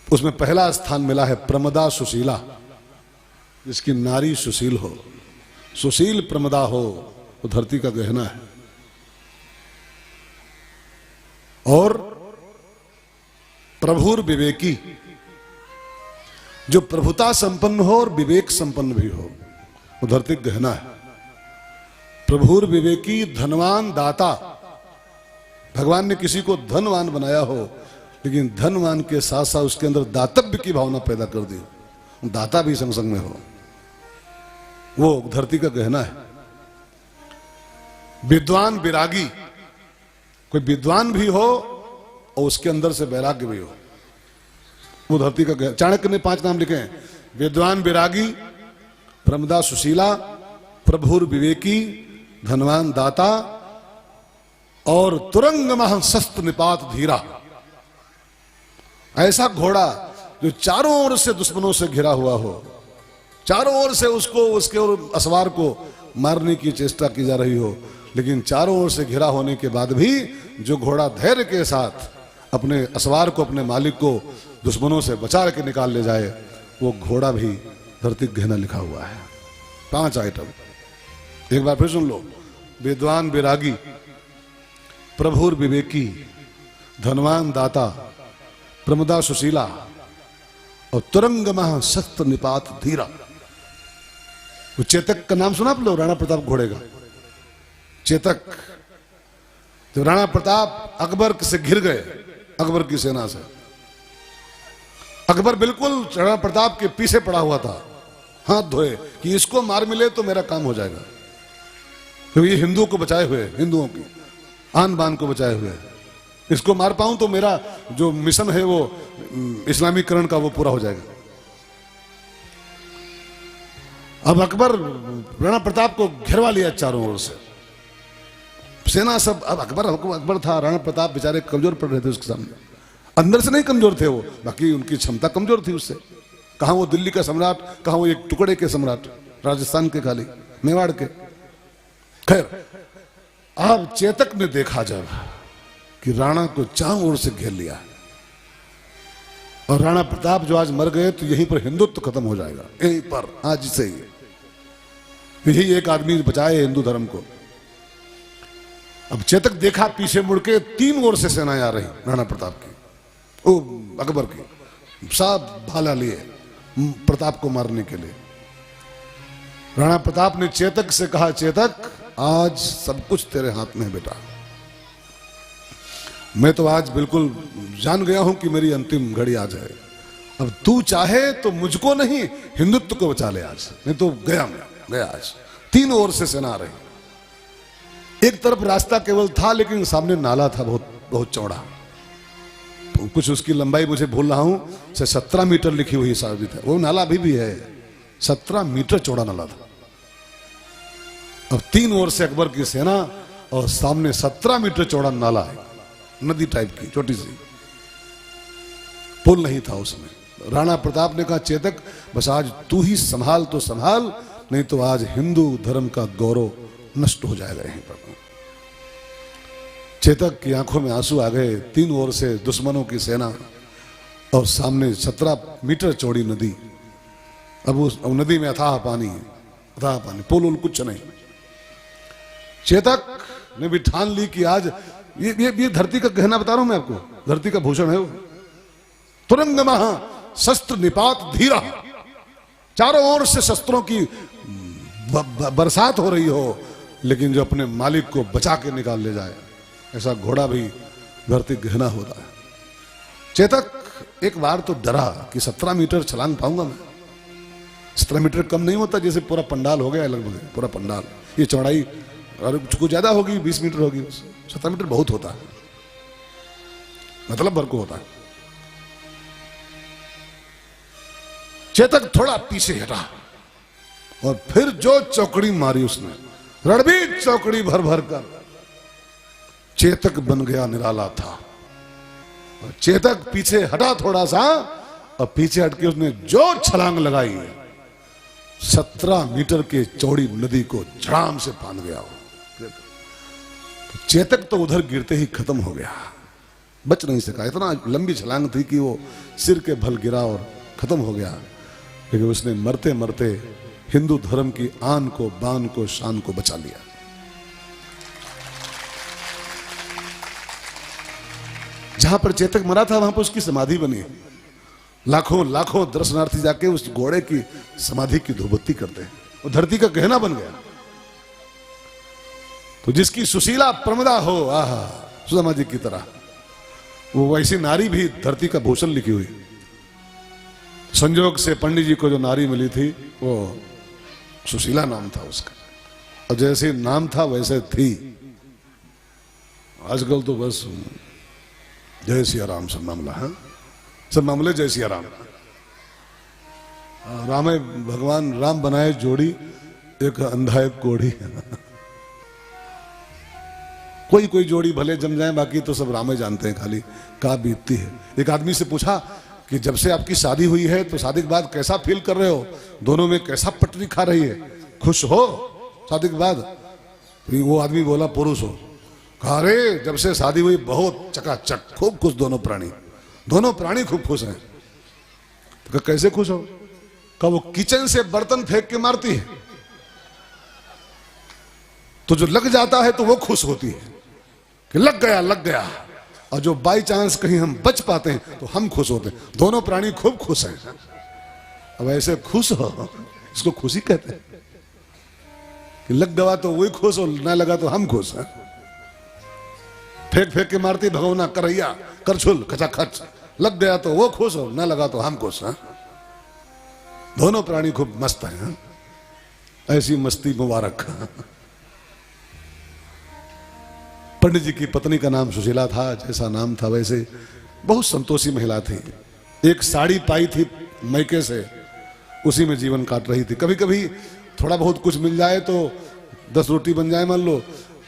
उसमें पहला स्थान मिला है प्रमदा सुशीला, जिसकी नारी सुशील हो, सुशील प्रमदा हो, वो धरती का गहना है। और प्रभुर विवेकी, जो प्रभुता संपन्न हो और विवेक संपन्न भी हो, वो धरती का गहना है। प्रभुर विवेकी धनवान दाता, भगवान ने किसी को धनवान बनाया हो, लेकिन धनवान के साथ साथ उसके अंदर दातव्य की भावना पैदा कर दी, दाता भी संग संग में हो, वो धरती का गहना है। विद्वान विरागी, कोई विद्वान भी हो और उसके अंदर से वैराग्य भी हो, वो धरती का गहना। चाणक्य ने 5 नाम लिखे हैं, विद्वान विरागी, प्रमदा सुशीला, प्रभुर विवेकी, धनवान दाता और तुरंग शस्त्र निपात धीरा। ऐसा घोड़ा जो चारों ओर से दुश्मनों से घिरा हुआ हो, चारों ओर से उसको उसके और असवार को मारने की चेष्टा की जा रही हो, लेकिन चारों ओर से घिरा होने के बाद भी जो घोड़ा धैर्य के साथ अपने असवार को, अपने मालिक को दुश्मनों से बचा के निकाल ले जाए, वो घोड़ा भी धरती गहना लिखा हुआ है। 5 आइटम एक बार फिर सुन लो। विद्वान विरागी, प्रभुर विवेकी, धनवान दाता, प्रमदा सुशीला और तुरंग शस्त्र निपात धीरा। वो चेतक का नाम सुना आप लोग, राणा प्रताप घोड़े का चेतक। तो राणा प्रताप अकबर से घिर गए, अकबर की सेना से। अकबर बिल्कुल राणा प्रताप के पीछे पड़ा हुआ था, हाथ धोए कि इसको मार मिले तो मेरा काम हो जाएगा, क्योंकि ये हिंदुओं को बचाए हुए, हिंदुओं की आन बान को बचाए हुए, इसको मार पाऊं तो मेरा जो मिशन है वो इस्लामीकरण का वो पूरा हो जाएगा। अब अकबर राणा प्रताप को घेरवा लिया चारों ओर से, सेना सब। अब अकबर था, राणा प्रताप बेचारे कमजोर पड़ रहे थे उसके सामने। अंदर से नहीं कमजोर थे वो, बाकी उनकी क्षमता कमजोर थी उससे। कहां वो दिल्ली का सम्राट, कहां वो एक टुकड़े के सम्राट, राजस्थान के खाली, मेवाड़ के। खैर, अब चेतक ने देखा जब कि राणा को चारों ओर से घेर लिया और राणा प्रताप जो आज मर गए, तो यहीं पर हिंदुत्व खत्म हो जाएगा, यहीं पर आज से ही। यही एक आदमी बचाए हिंदू धर्म को। अब चेतक देखा पीछे मुड़ के 3 ओर से सेनाएं आ रही राणा प्रताप की, ओ अकबर की, सब भाला लिए प्रताप को मारने के लिए। राणा प्रताप ने चेतक से कहा, चेतक आज सब कुछ तेरे हाथ में है बेटा, मैं तो आज बिल्कुल जान गया हूं कि मेरी अंतिम घड़ी आ जाए। अब तू चाहे तो मुझको नहीं, हिंदुत्व को बचा ले आज, नहीं तो गया मैं, गया आज। 3 ओर से सेना आ रही। एक तरफ रास्ता केवल था, लेकिन सामने नाला था बहुत बहुत चौड़ा, कुछ उसकी लंबाई मुझे भूल रहा हूं से 17 मीटर लिखी हुई साबित है। वो नाला अभी भी है, 17 मीटर चौड़ा नाला था। अब 3 ओर से अकबर की सेना और सामने 17 मीटर चौड़ा नाला है, नदी टाइप की छोटी सी, पुल नहीं था उसमें। राणा प्रताप ने कहा, चेतक बस आज तू ही संभाल तो संभाल, नहीं तो आज हिंदू धर्म का गौरव नष्ट हो जाएगा यहीं पर। चेतक की आंखों में आंसू आ गए। 3 ओर से दुश्मनों की सेना और सामने 17 मीटर चौड़ी नदी। अब उस नदी में अथाह पानी, अथाह पानी, पुल उल कुछ नहीं। चेतक ने भी ठान ली कि आज ये धरती का गहना बता रहा हूं मैं आपको, धरती का भूषण है वो। तुरंग महा शस्त्र निपात धीरा, चारों ओर से शस्त्रों की बरसात हो रही हो, लेकिन जो अपने मालिक को बचा के निकाल ले जाए, ऐसा घोड़ा भी धरती गहना होता है। चेतक एक बार तो डरा कि 17 मीटर छलांग पाऊंगा मैं। 17 मीटर कम नहीं होता, जैसे पूरा पंडाल हो गया लगभग, पूरा पंडाल। ये चौड़ाई और कुछ ज्यादा होगी, 20 मीटर होगी। 17 मीटर बहुत होता है, मतलब भर को होता है। चेतक थोड़ा पीछे हटा और फिर जो चौकड़ी मारी उसने, रणबीर चौकड़ी भर भर कर, चेतक बन गया निराला था। और चेतक पीछे हटा थोड़ा सा, और पीछे हटके उसने जो छलांग लगाई, 17 मीटर के चौड़ी नदी को झड़ाम से फांद गया। चेतक तो उधर गिरते ही खत्म हो गया, बच नहीं सका। इतना लंबी छलांग थी कि वो सिर के भल गिरा और खत्म हो गया। लेकिन उसने मरते मरते हिंदू धर्म की आन को, बान को, शान को बचा लिया। जहां पर चेतक मरा था वहां पर उसकी समाधि बनी। लाखों लाखों दर्शनार्थी जाके उस घोड़े की समाधि की धूपबत्ती करते हैं। वो धरती का गहना बन गया। तो जिसकी सुशीला प्रमदा हो, आहा, सुदामा जी की तरह, वो वैसी नारी भी धरती का भूषण लिखी हुई। संजोग से पंडित जी को जो नारी मिली थी वो सुशीला नाम था उसका, और जैसे नाम था वैसे थी। आजकल तो बस जय सिया राम सब मामला है, सब मामले जय सिया राम। राम भगवान राम बनाए जोड़ी, एक अंधा एक कोढ़ी। कोई कोई जोड़ी भले जम जाए, बाकी तो सब राम जानते हैं खाली का बीतती है। एक आदमी से पूछा कि जब से आपकी शादी हुई है तो शादी के बाद कैसा फील कर रहे हो, दोनों में कैसा पटरी खा रही है, खुश हो शादी के बाद? तो वो आदमी बोला पुरुष हो। कहा अरे जब से शादी हुई बहुत चकाचक, खूब खुश दोनों प्राणी खूब खुश हैं। तो कैसे खुश हो? कहा वो किचन से बर्तन फेंक के मारती है तो जो लग जाता है तो वो खुश होती है कि लग गया, और जो बाई चांस कहीं हम बच पाते हैं तो हम खुश होते हैं। दोनों प्राणी खूब खुश हैं। अब ऐसे खुश हो, इसको खुशी कहते हैं कि लग गया तो वही खुश हो, ना लगा तो हम खुश हैं। फेंक के मारती भगवना करैया करछुल खचाखच, लग गया तो वो खुश हो, ना लगा तो हम खुश हैं। दोनों प्राणी खूब मस्त हैं। ऐसी मस्ती मुबारक। पंडित जी की पत्नी का नाम सुशीला था। जैसा नाम था वैसे बहुत संतोषी महिला थी। एक साड़ी पाई थी मैके से, उसी में जीवन काट रही थी। कभी कभी थोड़ा बहुत कुछ मिल जाए तो 10 रोटी बन जाए मान लो,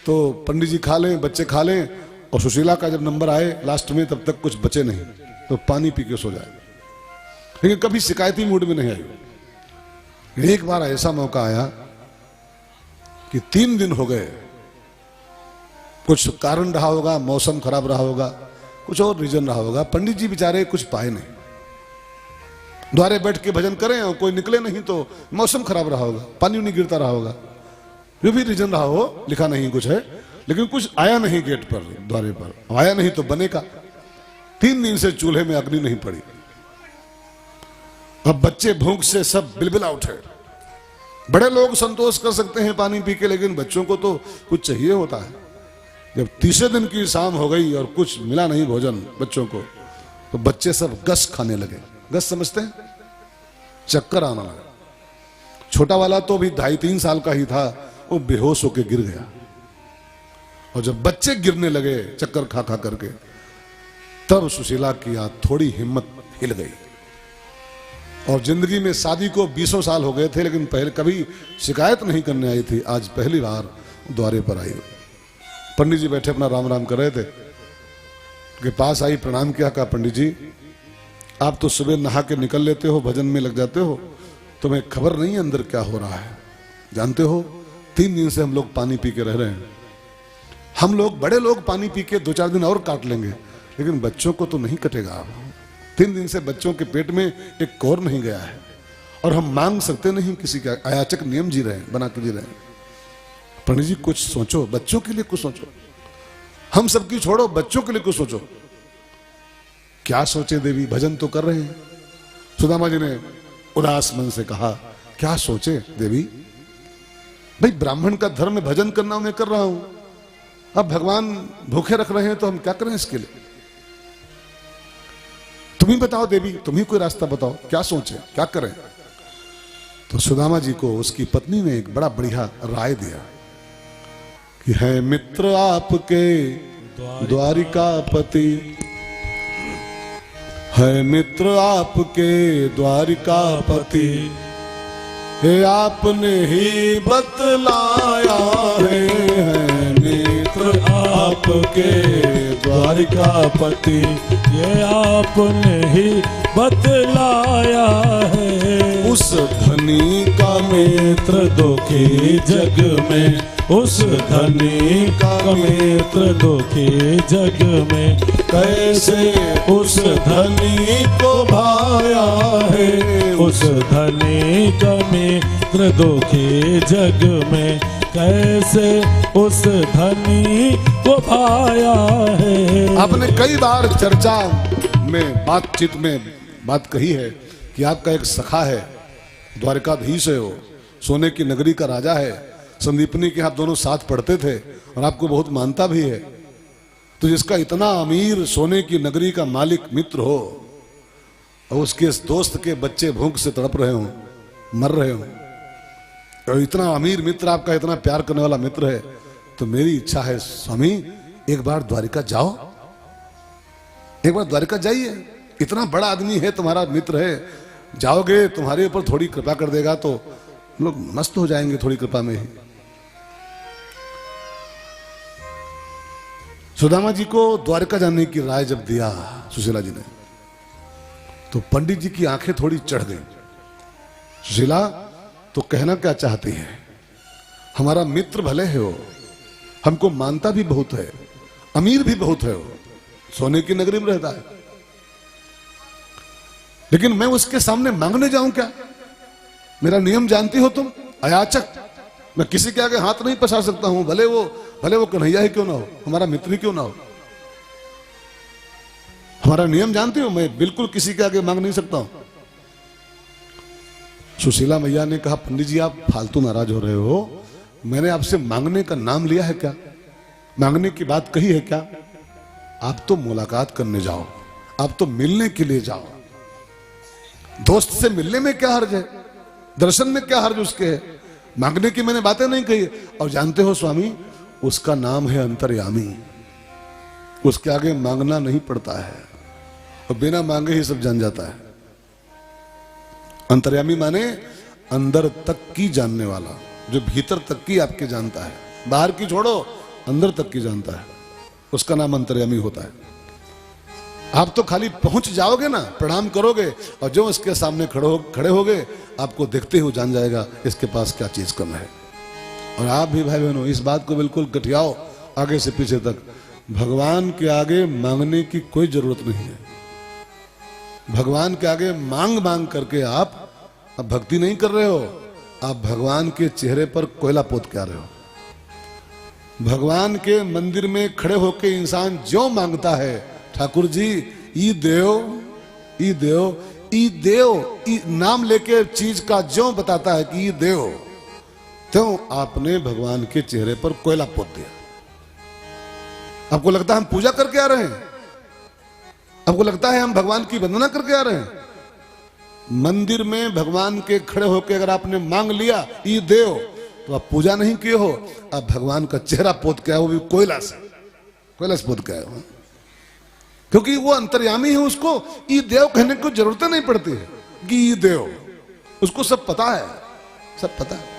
तो पंडित जी खा लें, बच्चे खा लें, और सुशीला का जब नंबर आए लास्ट में तब तक कुछ बचे नहीं तो पानी पी के सो जाए। लेकिन कभी शिकायती मूड में नहीं आई। एक बार ऐसा मौका आया कि 3 दिन हो गए, कुछ कारण रहा होगा, मौसम खराब रहा होगा, कुछ और रीजन रहा होगा, पंडित जी बेचारे कुछ पाए नहीं। द्वारे बैठ के भजन करें और कोई निकले नहीं तो मौसम खराब रहा होगा, पानी नहीं गिरता रहा होगा, जो भी रीजन रहा हो, लिखा नहीं कुछ है, लेकिन कुछ आया नहीं गेट पर, द्वारे पर आया नहीं तो बनेगा। 3 दिन से चूल्हे में अग्नि नहीं पड़ी। अब बच्चे भूख से सब बिलबिला उठे। बड़े लोग संतोष कर सकते हैं पानी पी के, लेकिन बच्चों को तो कुछ चाहिए होता है। जब तीसरे दिन की शाम हो गई और कुछ मिला नहीं भोजन बच्चों को, तो बच्चे सब गस खाने लगे। गस समझते हैं? चक्कर आना लगा। छोटा वाला तो भी 2.5-3 साल का ही था, वो बेहोश होके गिर गया। और जब बच्चे गिरने लगे चक्कर खा खा करके, तब सुशीला की थोड़ी हिम्मत हिल गई। और जिंदगी में शादी को 20 साल हो गए थे, लेकिन पहले कभी शिकायत नहीं करने आई थी। आज पहली बार द्वारे पर आई। पंडित जी बैठे अपना राम राम कर रहे थे, के पास आई, प्रणाम किया। कहा पंडित जी आप तो सुबह नहा के निकल लेते हो, भजन में लग जाते हो, तुम्हें खबर नहीं है अंदर क्या हो रहा है? जानते हो 3 दिन से हम लोग पानी पी के रह रहे हैं। हम लोग बड़े लोग पानी पी के 2-4 दिन और काट लेंगे, लेकिन बच्चों को तो नहीं कटेगा। 3 दिन से बच्चों के पेट में एक कौर नहीं गया है, और हम मांग सकते नहीं किसी का। अयाचक नियम जी रहे हैं, बना के जी रहे हैं। पंडित जी कुछ सोचो, बच्चों के लिए कुछ सोचो। हम सबकी छोड़ो, बच्चों के लिए कुछ सोचो। क्या सोचे देवी, भजन तो कर रहे हैं। सुदामा जी ने उदास मन से कहा, क्या सोचे देवी, भाई ब्राह्मण का धर्म में भजन करना मैं कर रहा हूं, अब भगवान भूखे रख रहे हैं तो हम क्या करें इसके लिए। तुम ही बताओ देवी, तुम ही कोई रास्ता बताओ, क्या सोचे, क्या करें। तो सुदामा जी को उसकी पत्नी ने एक बड़ा बढ़िया राय दिया कि है मित्र आपके द्वारिकापति, है मित्र आपके द्वारिकापति, हे आपने ही बतलाया है मित्र आपके द्वारिकापति, ये आपने ही बतलाया है। उस धनी का मित्र दुखी जग में, उस धनी का मित्र दुखी जग में, कैसे उस धनी को भाया है। उस धनी का मित्र दुखी जग में, कैसे उस धनी को भाया है। आपने कई बार चर्चा में, बातचीत में बात कही है कि आपका एक सखा है, द्वारकाधीश है, वो सोने की नगरी का राजा है, संदीपनी के आप दोनों साथ पढ़ते थे और आपको बहुत मानता भी है। तो जिसका इतना अमीर सोने की नगरी का मालिक मित्र हो और उसके दोस्त के बच्चे भूख से तड़प रहे हो, मर रहे हो, और इतना अमीर मित्र आपका, इतना प्यार करने वाला मित्र है, तो मेरी इच्छा है स्वामी एक बार द्वारिका जाओ, एक बार द्वारिका जाइए। इतना बड़ा आदमी है, तुम्हारा मित्र है, जाओगे तुम्हारे ऊपर थोड़ी कृपा कर देगा तो लोग मस्त हो जाएंगे थोड़ी कृपा में ही। सुदामा जी को द्वारका जाने की राय जब दिया सुशीला जी ने, तो पंडित जी की आंखें थोड़ी चढ़ गई। सुशीला तो कहना क्या चाहती है, हमारा मित्र भले है वो, हमको मानता भी बहुत है, अमीर भी बहुत है, वो सोने की नगरी में रहता है, लेकिन मैं उसके सामने मांगने जाऊं क्या। मेरा नियम जानती हो तुम, अयाचक, मैं किसी के आगे हाथ नहीं पसार सकता हूं, भले वो कन्हैया ही क्यों ना हो, हमारा मित्र ही क्यों ना हो। हमारा नियम जानती हो, मैं बिल्कुल किसी के आगे मांग नहीं सकता हूं। सुशीला मैया ने कहा, पंडित जी आप फालतू नाराज हो रहे हो, मैंने आपसे मांगने का नाम लिया है क्या, मांगने की बात कही है क्या। आप तो मुलाकात करने जाओ, आप तो मिलने के लिए जाओ। दोस्त से मिलने में क्या हर्ज है, दर्शन में क्या हर्ज उसके है, मांगने की मैंने बातें नहीं कही। और जानते हो स्वामी, उसका नाम है अंतर्यामी, उसके आगे मांगना नहीं पड़ता है और बिना मांगे ही सब जान जाता है। अंतर्यामी माने अंदर तक की जानने वाला, जो भीतर तक की आपके जानता है, बाहर की छोड़ो अंदर तक की जानता है, उसका नाम अंतर्यामी होता है। आप तो खाली पहुंच जाओगे ना, प्रणाम करोगे और जो इसके सामने खड़े होगे, आपको देखते ही जान जाएगा इसके पास क्या चीज कम है। और आप भी भाई बहनों इस बात को बिल्कुल गठियाओ आगे से पीछे तक, भगवान के आगे मांगने की कोई जरूरत नहीं है। भगवान के आगे मांग मांग करके आप अब भक्ति नहीं कर रहे हो, आप भगवान के चेहरे पर कोयला पोत के आ रहे हो। भगवान के मंदिर में खड़े होकर इंसान जो मांगता है, ठाकुर जी ई देव, ई देव, ई देव, ई नाम लेके चीज का जो बताता है कि ई देव, तो आपने भगवान के चेहरे पर कोयला पोत दिया। आपको लगता है हम पूजा करके आ रहे हैं, आपको लगता है हम भगवान की वंदना करके आ रहे हैं। मंदिर में भगवान के खड़े होकर अगर आपने मांग लिया ई देव, तो आप पूजा नहीं किए हो, आप भगवान का चेहरा पोत के आए, वो भी कोयला से पोत के आए हो। क्योंकि वो अंतर्यामी है, उसको ई देव कहने की जरूरत नहीं पड़ती है कि ई देव, उसको सब पता है, सब पता है।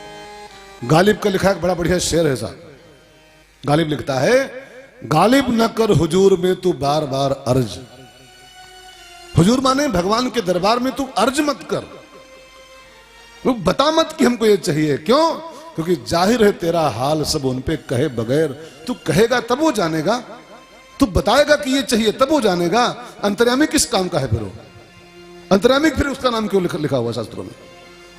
गालिब का लिखा एक बड़ा बढ़िया शेर है साहब। गालिब लिखता है, गालिब न कर हुजूर में तू बार बार अर्ज। हुजूर माने भगवान के दरबार में तू अर्ज मत कर, वो बता मत कि हमको ये चाहिए। क्यों? क्योंकि जाहिर है तेरा हाल सब उन पे कहे बगैर, तू कहेगा तब वो जानेगा, तू बताएगा कि ये चाहिए तब वो जानेगा। अंतर्यामी किस काम का है फिर वो? अंतर्यामी फिर उसका नाम क्यों लिखा हुआ शास्त्रों में?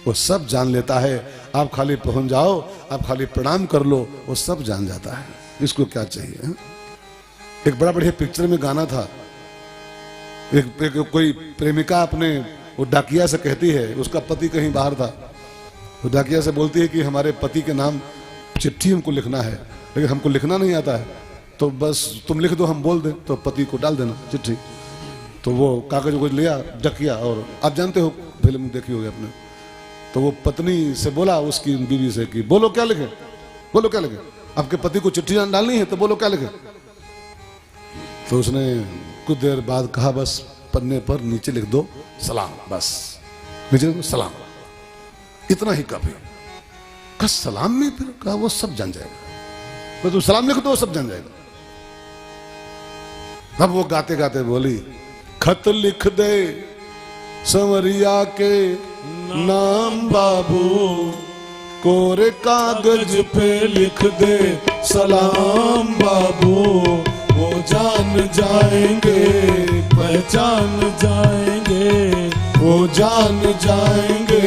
वो सब जान लेता है। आप खाली पहुंच जाओ, आप खाली प्रणाम कर लो, वो सब जान जाता है इसको क्या चाहिए है? एक बड़ा बढ़िया पिक्चर में गाना था, एक कोई प्रेमिका अपने वो डाकिया से कहती है, उसका पति कहीं बाहर था, वो डाकिया से बोलती है कि हमारे पति के नाम चिट्ठी हमको लिखना है, लेकिन हमको लिखना नहीं आता है, तो बस तुम लिख दो, हम बोल दें तो पति को डाल देना चिट्ठी। तो वो कागज को लिया डाकिया, और आप जानते हो, फिल्म देखी होगी आपने। तो वो पत्नी से बोला उसकी बीवी से कि बोलो क्या लिखे, बोलो क्या लिखे, आपके पति को चिट्ठी डालनी है तो बोलो क्या लिखे। तो उसने कुछ देर बाद कहा बस पन्ने पर नीचे लिख दो सलाम, बस नीचे लिख दो सलाम, इतना ही काफी। कहा सलाम में, फिर कहा वो सब जान जाएगा, तो तुम सलाम लिख दो सब जान जाएगा। अब वो गाते गाते बोली, खत लिख दे संवरिया के नाम बाबू, कोरे कागज पे लिख दे सलाम बाबू, वो जान जाएंगे पहचान जाएंगे, वो जान जाएंगे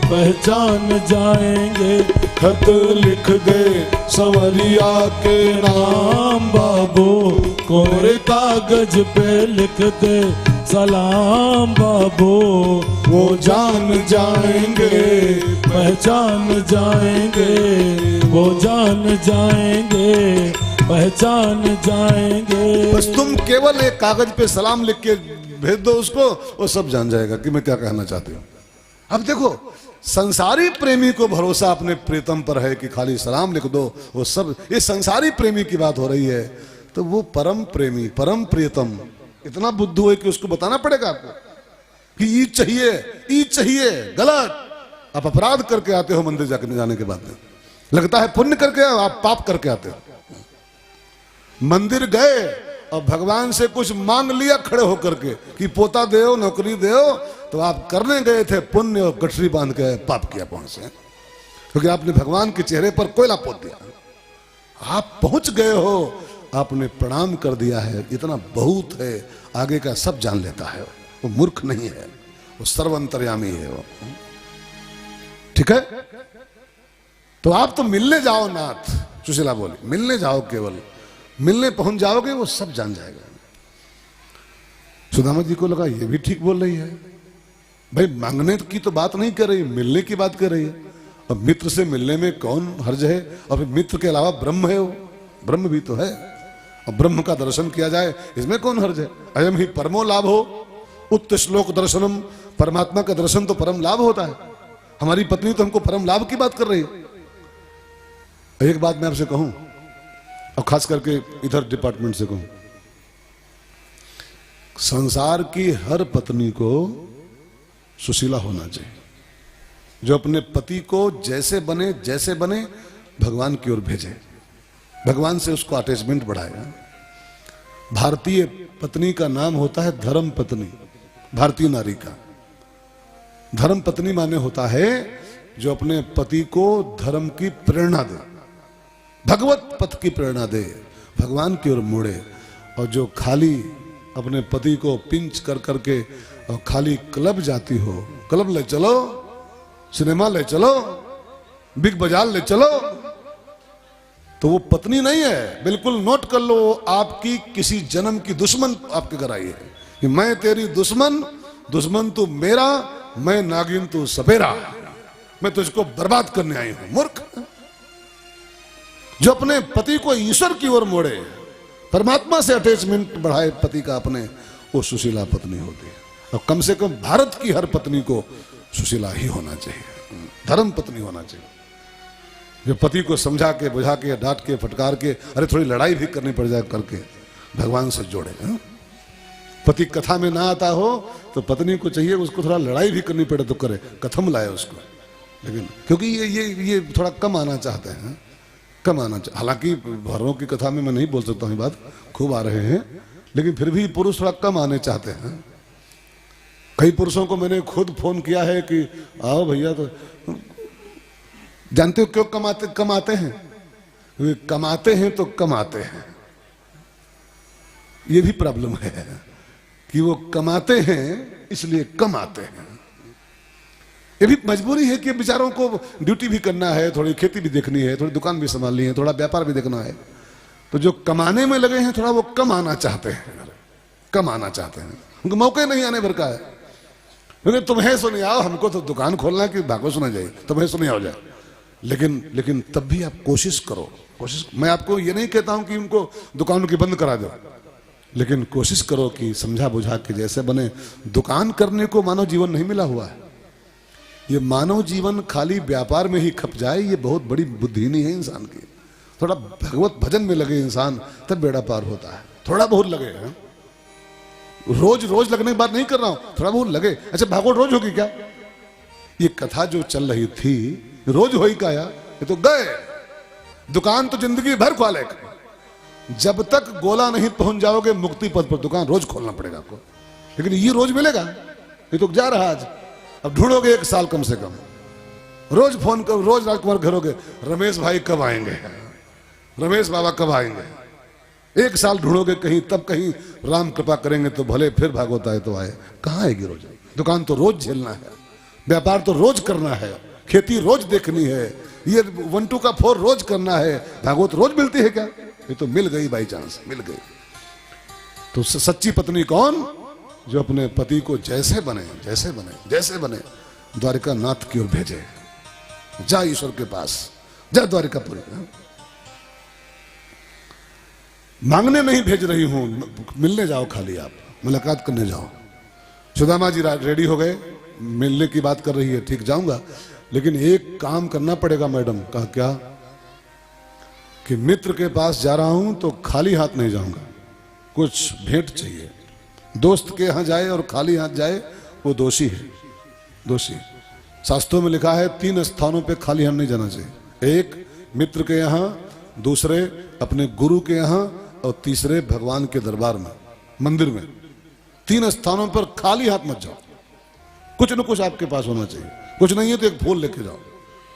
पहचान जाएंगे। खत लिख दे संवरिया के नाम बाबू, कोरे कागज पे लिख दे सलाम बाबू, वो जान जाएंगे पहचान जाएंगे, वो जान जाएंगे पहचान जाएंगे। बस तुम केवल एक कागज पे सलाम लिख के भेज दो उसको, वो सब जान जाएगा कि मैं क्या कहना चाहती हूँ। अब देखो, संसारी प्रेमी को भरोसा अपने प्रीतम पर है कि खाली सलाम लिख दो वो सब, ये संसारी प्रेमी की बात हो रही है। तो वो परम प्रेमी, परम प्रीतम इतना बुद्धू है कि उसको बताना पड़ेगा आपको कि ई चाहिए, ई चाहिए, गलत। आप अपराध करके आते हो मंदिर जाने के बाद में, लगता है पुण्य करके, आप पाप करके आते हो। मंदिर गए और भगवान से कुछ मांग लिया खड़े होकर के कि पोता दो, नौकरी दो, तो आप करने गए थे पुण्य और गठरी बांध के पाप किया पहुंच से, क्योंकि आपने भगवान के चेहरे पर कोयला पोत दिया। आप पहुंच गए हो, आपने प्रणाम कर दिया है, इतना बहुत है, आगे का सब जान लेता है। वो मूर्ख नहीं है, वो सर्वंतर्यामी है वो, ठीक है। तो आप तो मिलने जाओ नाथ, सुशीला बोली, मिलने जाओ, केवल मिलने पहुंच जाओगे वो सब जान जाएगा। सुदामा जी को लगा ये भी ठीक बोल रही है, भाई मांगने की तो बात नहीं कर रही, मिलने की बात कर रही है। और मित्र से मिलने में कौन हर्ज है, और फिर मित्र के अलावा ब्रह्म है, वो ब्रह्म भी तो है, और ब्रह्म का दर्शन किया जाए इसमें कौन हर्ज है। अयम ही परमो लाभ हो उत्त श्लोक दर्शनम, परमात्मा का दर्शन तो परम लाभ होता है। हमारी पत्नी तो हमको परम लाभ की बात कर रही है। एक बात मैं आपसे कहूं, और खास करके इधर डिपार्टमेंट से कहूं, संसार की हर पत्नी को सुशीला होना चाहिए, जो अपने पति को जैसे बने भगवान की ओर भेजे, भगवान से उसको अटैचमेंट बढ़ाएगा। भारतीय पत्नी का नाम होता है धर्म पत्नी, भारतीय नारी का। धर्म पत्नी माने होता है जो अपने पति को धर्म की प्रेरणा दे, भगवत पथ की प्रेरणा दे, भगवान की ओर मोड़े। और जो खाली अपने पति को पिंच कर करके और खाली क्लब जाती हो, क्लब ले चलो, सिनेमा ले चलो, बिग बाजार ले चलो, तो वो पत्नी नहीं है। बिल्कुल नोट कर लो, आपकी किसी जन्म की दुश्मन आपके घर आई है कि मैं तेरी दुश्मन, दुश्मन तू मेरा, मैं नागिन तू सपेरा, मैं तुझको बर्बाद करने आई हूं। मूर्ख। जो अपने पति को ईश्वर की ओर मोड़े, परमात्मा से अटैचमेंट बढ़ाए पति का अपने, वो सुशीला पत्नी होती है। और कम से कम भारत की हर पत्नी को सुशीला ही होना चाहिए, धर्म पत्नी होना चाहिए, जो पति को समझा के, बुझा के, डांट के, फटकार के, अरे थोड़ी लड़ाई भी करनी पड़ जाए करके भगवान से जोड़े। पति कथा में ना आता हो तो पत्नी को चाहिए उसको थोड़ा लड़ाई भी करनी पड़े तो करे, कथम लाए उसको। लेकिन क्योंकि ये थोड़ा कम आना चाहते हैं, कम आना चाहते। हालांकि भरों की कथा में मैं नहीं बोल सकता हूँ, बात खूब आ रहे हैं, लेकिन फिर भी पुरुष थोड़ा कम आने चाहते हैं। कई पुरुषों को मैंने खुद फोन किया है कि आओ भैया, तो जानते हो क्यों कमाते हैं? क्योंकि कमाते हैं तो कमाते हैं, ये भी प्रॉब्लम है कि वो कमाते हैं इसलिए कमाते हैं। ये भी मजबूरी है कि बेचारों को ड्यूटी भी करना है, थोड़ी खेती भी देखनी है, थोड़ी दुकान भी संभालनी है, थोड़ा व्यापार भी देखना है। तो जो कमाने में लगे हैं थोड़ा वो कम आना चाहते हैं, कम आना चाहते हैं, उनको मौके नहीं आने भर का है। क्योंकि तुम्हें सुने आओ, हमको तो दुकान खोलना कि भागो सुना जाए, तुम्हें सुने आओ जाए। लेकिन तब भी आप कोशिश करो, कोशिश। मैं आपको ये नहीं कहता हूं कि उनको दुकानों की बंद करा दो, लेकिन कोशिश करो कि समझा बुझा के जैसे बने। दुकान करने को मानव जीवन नहीं मिला हुआ है। ये मानव जीवन खाली व्यापार में ही खप जाए, ये बहुत बड़ी बुद्धिहीनी है इंसान की। थोड़ा भगवत भजन में लगे इंसान, तब बेड़ा पार होता है। थोड़ा बहुत लगे, है? रोज रोज लगने की बात नहीं कर रहा हूं, थोड़ा बहुत लगे। अच्छा भागवत रोज होगी क्या? ये कथा जो चल रही थी रोज होई का या? ये तो गए दुकान तो जिंदगी भर खोले। जब तक गोला नहीं पहुंच जाओगे मुक्ति पद पर, दुकान रोज खोलना पड़ेगा आपको। लेकिन ये रोज मिलेगा? ये तो जा रहा आज। अब ढूंढोगे 1 साल कम से कम, रोज फोन करो, रोज राजकुमार घरोगे, रमेश भाई कब आएंगे, रमेश बाबा कब आएंगे। 1 साल ढूंढोगे कहीं, तब कहीं राम कृपा करेंगे तो भले, फिर भागवत आए तो आए। कहाँ आएगी रोज? दुकान तो रोज झेलना है, व्यापार तो रोज करना है, खेती रोज देखनी है, ये 1 2 का 4 रोज करना है। भागवत रोज मिलती है क्या? ये तो मिल गई, बाई चांस मिल गई। तो सच्ची पत्नी कौन? जो अपने पति को जैसे बने जैसे बने जैसे बने द्वारिका नाथ की ओर भेजे। जा ईश्वर के पास, जा द्वारिकापुरी। मांगने नहीं भेज रही हूं, मिलने जाओ, खाली आप मुलाकात करने जाओ। सुदामा जी रेडी हो गए, मिलने की बात कर रही है, ठीक जाऊंगा, लेकिन एक काम करना पड़ेगा मैडम। कहा क्या? कि मित्र के पास जा रहा हूं तो खाली हाथ नहीं जाऊंगा, कुछ भेंट चाहिए। दोस्त के यहां जाए और खाली हाथ जाए वो दोषी है, दोषी। शास्त्रों में लिखा है 3 स्थानों पे खाली हाथ नहीं जाना चाहिए। 1 मित्र के यहां, दूसरे अपने गुरु के यहां, और तीसरे भगवान के दरबार में, मंदिर में। 3 स्थानों पर खाली हाथ मत जाओ। कुछ न कुछ आपके पास होना चाहिए। कुछ नहीं है तो एक फूल लेके जाओ,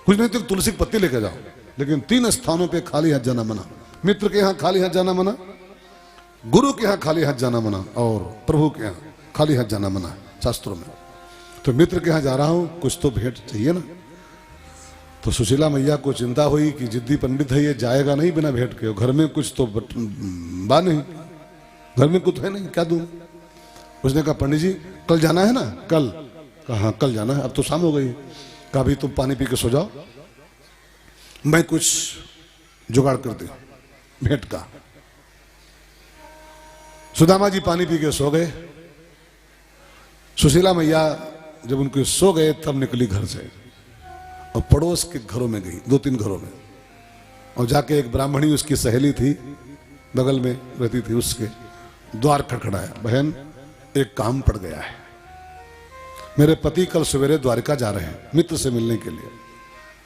कुछ नहीं तो एक तुलसी की पत्ती लेके जाओ, लेकिन 3 स्थानों पे खाली हाथ जाना मना। मित्र के यहां खाली हाथ जाना मना, गुरु के यहां खाली हाथ जाना मना, और प्रभु के यहां खाली हाथ जाना मना शास्त्रों में। तो मित्र के यहां जा रहा हूं, कुछ तो भेंट चाहिए ना। तो सुशीला मैया को चिंता हुई कि जिद्दी पंडित है, ये जाएगा नहीं बिना भेंट के। घर में कुछ तो बा नहीं, घर में कुछ है नहीं, क्या दूं? उसने कहा पंडित जी कल जाना है ना? कल? कहा हाँ कल जाना है, अब तो शाम हो गई। कहा भी तुम पानी पी के सो जाओ, मैं कुछ जुगाड़ कर दूं भेंट का। सुदामा जी पानी पी के सो गए। सुशीला मैया जब उनके सो गए तब निकली घर से और पड़ोस के घरों में गई, 2-3 घरों में, और जाके एक ब्राह्मणी उसकी सहेली थी, बगल में रहती थी, उसके द्वार खड़खड़ाया। बहन एक काम पड़ गया है, मेरे पति कल सवेरे द्वारिका जा रहे हैं मित्र से मिलने के लिए।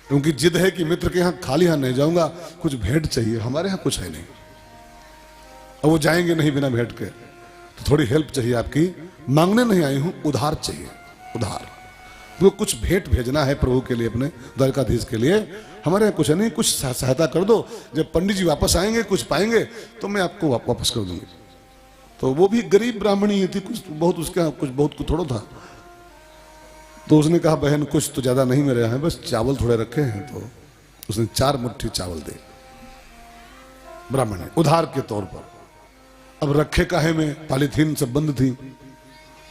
क्योंकि जिद है कि मित्र के यहाँ खाली हाथ नहीं जाऊंगा, कुछ भेंट चाहिए, हमारे यहाँ कुछ है नहीं, और वो जाएंगे नहीं बिना भेंट के। तो थोड़ी हेल्प चाहिए आपकी। मांगने नहीं आई हूं, उधार चाहिए, उधार। तो कुछ भेंट भेजना है प्रभु के लिए, अपने द्वारकाधीश के लिए। हमारे यहाँ कुछ है नहीं, कुछ सहायता कर दो। जब पंडित जी वापस आएंगे कुछ पाएंगे तो मैं आपको वापस कर दूंगी। तो वो भी गरीब ब्राह्मणी थी, कुछ बहुत उसके यहाँ कुछ बहुत कुछ थोड़ा था। तो उसने कहा बहन कुछ तो ज्यादा नहीं मेरे यहाँ, बस चावल थोड़े रखे हैं। तो उसने 4 मुट्ठी चावल दे ब्राह्मण ने उधार के तौर पर। अब रखे काहे में, पॉलीथीन सब बंद थी,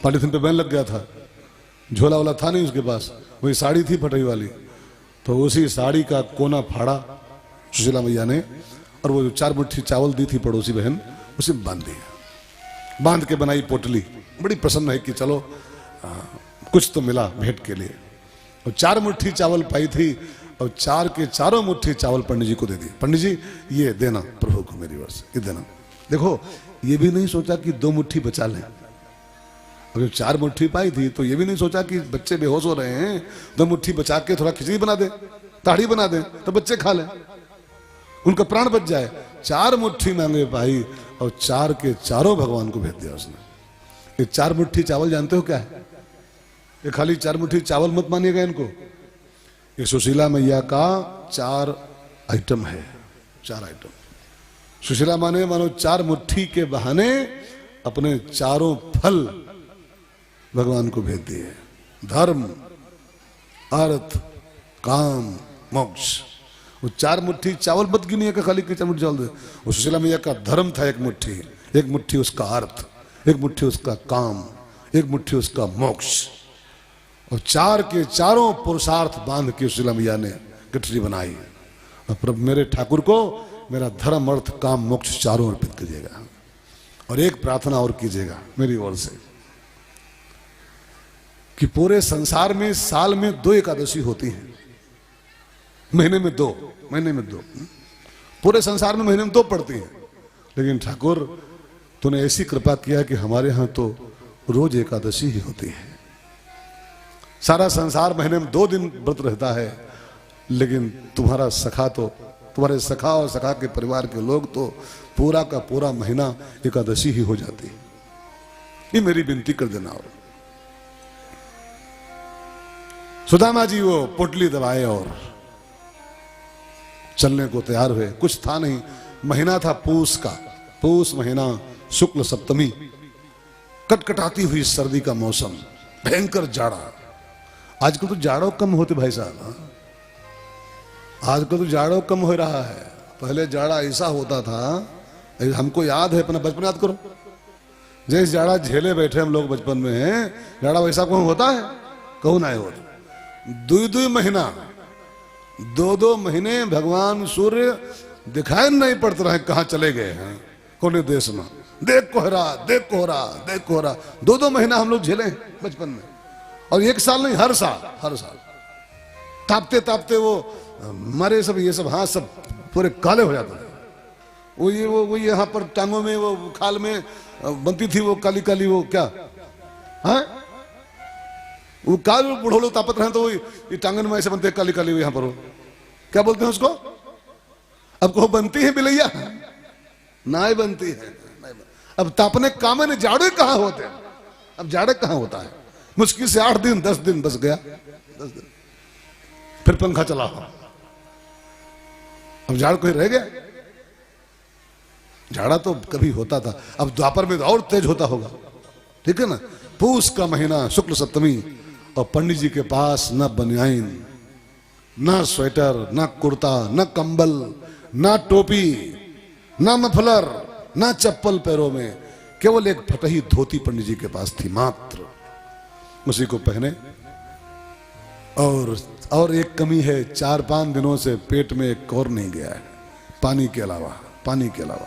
पॉलीथीन पे बैन लग गया था, झोला वाला था नहीं उसके पास, वही साड़ी थी फटई वाली। तो उसी साड़ी का कोना फाड़ा सुशीला मैया ने, और वो जो 4 मुट्ठी चावल दी थी पड़ोसी बहन, उसे बांध दिया। बांध के बनाई पोटली, बड़ी प्रसन्न है कि चलो कुछ तो मिला भेंट के लिए। और 4 मुट्ठी चावल पाई थी, और 4 के चारों मुट्ठी चावल पंडित जी को दे दी। पंडित जी ये देना प्रभु को मेरी ओर से, ये देना। देखो ये भी नहीं सोचा कि 2 मुट्ठी बचा लें। अगर 4 मुट्ठी पाई थी तो ये भी नहीं सोचा कि बच्चे बेहोश हो रहे हैं, 2 मुट्ठी बचा के थोड़ा खिचड़ी बना दे, ताड़ी बना दे तो बच्चे खा लें, उनका प्राण बच जाए। 4 मुट्ठी मांगे भाई, और 4 के चारों भगवान को भेज दिया उसने। ये 4 मुट्ठी चावल जानते हो क्या है? ये खाली 4 मुट्ठी चावल मत मानिएगा इनको, ये सुशीला मैया का 4 आइटम है, 4 आइटम। सुशीला माने मानो 4 मुट्ठी के बहाने अपने चारों फल भगवान को भेज दिए। धर्म, अर्थ, काम, मोक्ष। वो 4 मुट्ठी चावल मत गिनिए का खाली 4 मुट्ठी चावल दे। वो सुशीला मैया का धर्म था 1 मुट्ठी, 1 मुट्ठी उसका अर्थ, 1 मुट्ठी उसका काम, 1 मुट्ठी उसका मोक्ष। और चार के चारों पुरुषार्थ बांध के सुशीला मैया ने गठरी बनाई। और प्रभु मेरे ठाकुर को मेरा धर्म अर्थ काम मोक्ष चारों अर्पित कीजिएगा। और एक प्रार्थना और कीजिएगा मेरी ओर से कि पूरे संसार में साल में 2 एकादशी होती हैं, महीने में 2 पूरे संसार में महीने में 2 पड़ती हैं। लेकिन ठाकुर तूने ऐसी कृपा किया कि हमारे यहाँ तो रोज एकादशी ही होती है। सारा संसार महीने में 2 दिन व्रत रहता है, लेकिन तुम्हारा सखा तो, तुम्हारे सखा और सखा के परिवार के लोग तो पूरा का पूरा महीना एकादशी ही हो जाती है। ये मेरी विनती कर देना। और सुदामा जी वो पोटली दबाए और चलने को तैयार हुए। कुछ था नहीं, महीना था पूस का, पूस महीना, शुक्ल सप्तमी, कटकटाती हुई सर्दी का मौसम, भयंकर जाड़ा। आजकल तो जाड़ों कम होते भाई साहब, आजकल तो जाड़ों कम हो रहा है। पहले जाड़ा ऐसा होता था, हमको याद है, अपना बचपन याद करो, जैसे जाड़ा झेले बैठे हम लोग बचपन में, जाड़ा वैसा कौन होता है? कहूं ना हो। 2 महीना, 2 महीने भगवान सूर्य दिखाई नहीं पड़ते रहे, कहां चले गए हैं कोने देश में। देख कोहरा, देख कोहरा, देख कोहरा, 2 महीना हम लोग झेले बचपन में। और 1 साल नहीं, हर साल तापते तापते वो मरे सब, ये सब हाथ सब पूरे काले हो जाते थे। वो यहाँ पर टांगों में, वो खाल में बनती थी वो काली काली, वो क्या है, वो काल बूढ़ो लोग तापत रहे तो वो ये टांगन में ऐसे बनते काली काली, यहाँ पर वो क्या बोलते हैं उसको? अब को बनती है बिलैया, ना ही बनती है। अब तापने कामे ने जाड़े कहाँ होते हैं? अब जाड़े कहाँ होता है? मुश्किल से 8 दिन 10 दिन बस गया, 10 दिन फिर पंखा चला। अब जाड़ कोई रह गया? जाड़ा तो कभी होता था, अब द्वापर में तो और तेज होता होगा, ठीक है ना। पूस का महीना, शुक्ल सप्तमी, और पंडित जी के पास न बनियाइन, न स्वेटर, न कुर्ता, न कंबल, न टोपी, न मफलर, न चप्पल पैरों में, केवल एक फटही धोती पंडित जी के पास थी मात्र, उसी को पहने। और एक कमी है, 4-5 दिनों से पेट में एक और नहीं गया है, पानी के अलावा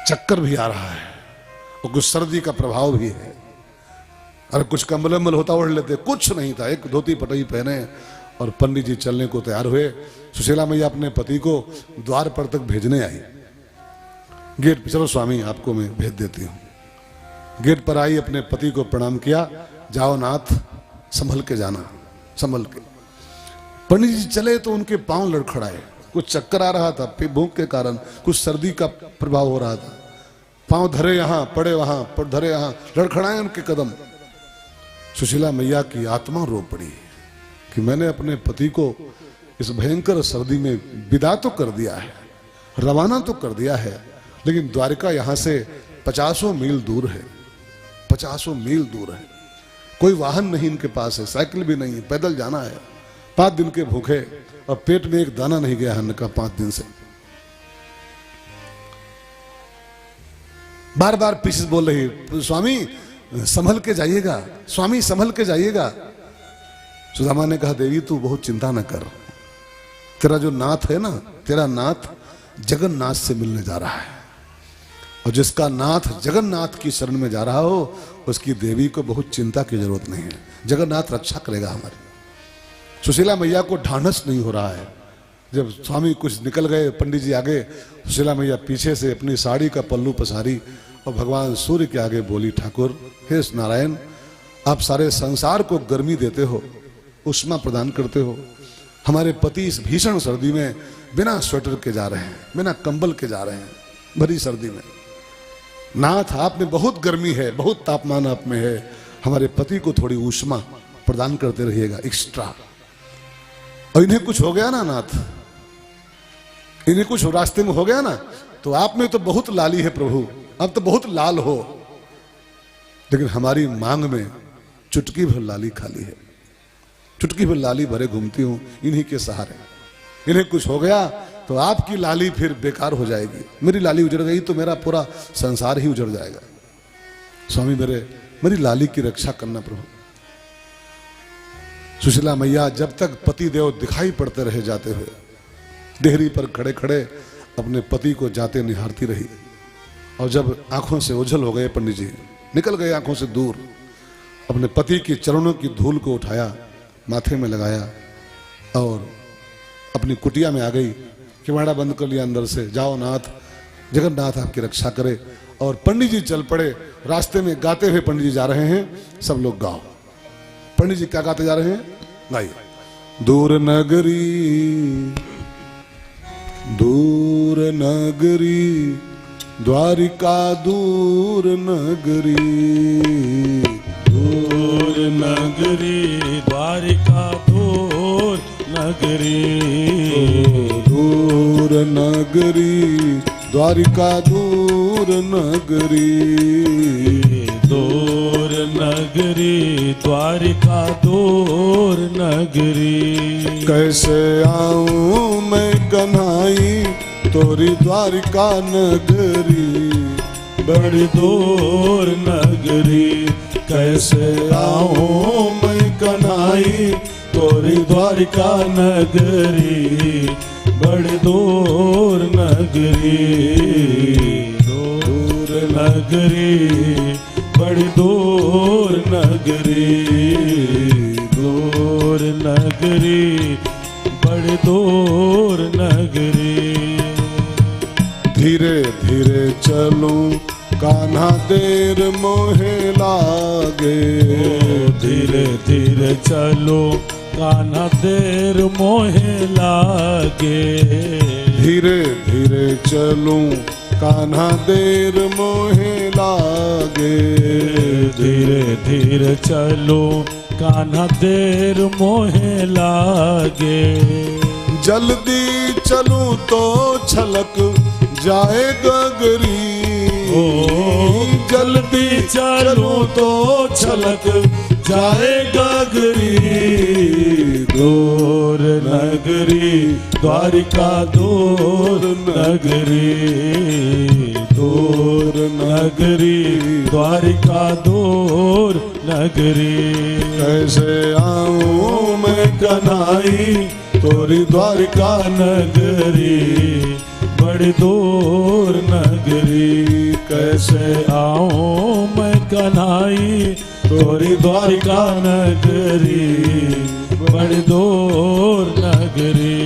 चक्कर भी आ रहा है, और कुछ सर्दी का प्रभाव भी है। और कुछ कंबल होता ओढ़ लेते, कुछ नहीं था, एक धोती पटई पहने और पंडित जी चलने को तैयार हुए। सुशीला मैया अपने पति को द्वार पर तक भेजने आई, गेट पर, चलो स्वामी आपको मैं भेज देती हूं। गेट पर आई, अपने पति को प्रणाम किया, जाओ नाथ, संभल के जाना, संभल के। पंडित जी चले तो उनके पांव लड़खड़ाए, कुछ चक्कर आ रहा था भूख के कारण, कुछ सर्दी का प्रभाव हो रहा था। पांव धरे यहां, पड़े वहां, धरे यहां, लड़खड़ाए उनके कदम। सुशीला मैया की आत्मा रो पड़ी कि मैंने अपने पति को इस भयंकर सर्दी में विदा तो कर दिया है, रवाना तो कर दिया है, लेकिन द्वारिका यहां से 50 मील दूर है, 50 मील दूर है। कोई वाहन नहीं इनके पास है, साइकिल भी नहीं है, पैदल जाना है। 5 दिन के भूखे, और पेट में एक दाना नहीं गया अन्न का 5 दिन से। बार बार पीछे बोल रही, स्वामी संभल के जाइएगा, स्वामी संभल के जाइएगा। सुदामा ने कहा, देवी तू बहुत चिंता न कर, तेरा जो नाथ है ना, तेरा नाथ जगन्नाथ से मिलने जा रहा है, और जिसका नाथ जगन्नाथ की शरण में जा रहा हो, उसकी देवी को बहुत चिंता की जरूरत नहीं है, जगन्नाथ रक्षा करेगा हमारी। सुशीला मैया को ढांढस नहीं हो रहा है। जब स्वामी कुछ निकल गए, पंडित जी आगे, सुशीला मैया पीछे से अपनी साड़ी का पल्लू पसारी और भगवान सूर्य के आगे बोली, ठाकुर हे नारायण, आप सारे संसार को गर्मी देते हो, उष्मा प्रदान करते हो। हमारे पति इस भीषण सर्दी में बिना स्वेटर के जा रहे हैं, बिना कंबल के जा रहे हैं, भरी सर्दी में। नाथ आप में बहुत गर्मी है, बहुत तापमान आप में है, हमारे पति को थोड़ी ऊष्मा प्रदान करते रहिएगा एक्स्ट्रा। और इन्हें कुछ हो गया ना नाथ, इन्हें कुछ रास्ते में हो गया ना, तो आप में तो बहुत लाली है प्रभु, अब तो बहुत लाल हो, लेकिन हमारी मांग में चुटकी भर लाली खाली है, चुटकी भर लाली भरे घूमती हूं इन्हीं के सहारे। इन्हें कुछ हो गया तो आपकी लाली फिर बेकार हो जाएगी, मेरी लाली उजड़ गई तो मेरा पूरा संसार ही उजड़ जाएगा। स्वामी मेरी लाली की रक्षा करना प्रभु, सुशीला मैया जब तक पति देव दिखाई पड़ते रहे जाते हुए, देहरी पर खड़े खड़े अपने पति को जाते निहारती रही। और जब आंखों से ओझल हो गए पंडित जी, निकल गए आंखों से दूर, अपने पति के चरणों की धूल को उठाया, माथे में लगाया और अपनी कुटिया में आ गई। किवाड़ा बंद कर लिया अंदर से, जाओ नाथ, जगन्नाथ आपकी रक्षा करे। और पंडित जी चल पड़े। रास्ते में गाते हुए पंडित जी जा रहे हैं। सब लोग गाओ। पंडित जी क्या गाते जा रहे हैं? गाइए। दूर नगरी, दूर नगरी, द्वारिका दूर नगरी, दूर नगरी, द्वारिका दूर नगरी, दूर नगरी, द्वारिका दूर नगरी, दूर नगरी, द्वारिका दूर नगरी। कैसे आऊं मैं कन्हाई तोरी द्वारिका नगरी, बड़ी दूर नगरी। कैसे आऊं मैं कन्हाई तोरी द्वारिका नगरी, बड़ी दूर नगरी, दूर नगरी, बड़ी दूर नगरी, दूर नगरी, बड़ी दूर नगरी। धीरे धीरे चलूं कान्हा देर मोहे लागे, धीरे धीरे चलो कान्हा देर मोहे लागे, धीरे धीरे चलूं कान्हा देर मोहे लागे, धीरे धीरे चलो कान्हा देर मोहे लागे। जल्दी चलूं तो छलक जाए गगरी, ओ जल्दी चलूं तो छलक जाए गगरी, दूर नगरी, द्वारिका दूर नगरी, दूर नगरी, द्वारिका दूर नगरी। कैसे आऊं मैं कन्हाई तोरी द्वारिका नगरी, बड़ी दूर नगरी। कैसे आऊं मैं कन्हाई तोरी द्वारिका नगरी, बड़ी दूर नगरी।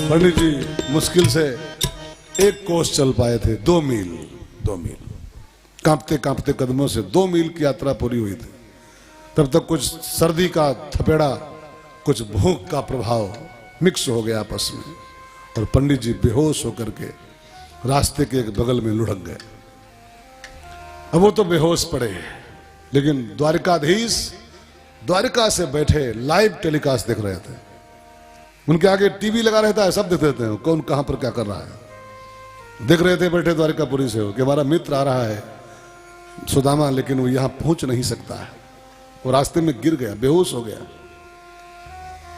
पंडित जी मुश्किल से 1 कोस चल पाए थे। 2 मील, 2 मील कांपते कांपते कदमों से 2 मील की यात्रा पूरी हुई थी। तब तक कुछ सर्दी का थपेड़ा, कुछ भूख का प्रभाव मिक्स हो गया आपस में, और पंडित जी बेहोश होकर के रास्ते के एक बगल में लुढ़क गए। अब वो तो बेहोश पड़े, लेकिन द्वारिकाधीश द्वारिका से बैठे लाइव टेलीकास्ट देख रहे थे। उनके आगे टीवी लगा रहता है, सब देख रहते हैं कौन कहां पर क्या कर रहा है। देख रहे थे बैठे द्वारिकापुरी से हो कि हमारा मित्र आ रहा है सुदामा, लेकिन वो यहां पहुंच नहीं सकता है। वो रास्ते में गिर गया, बेहोश हो गया।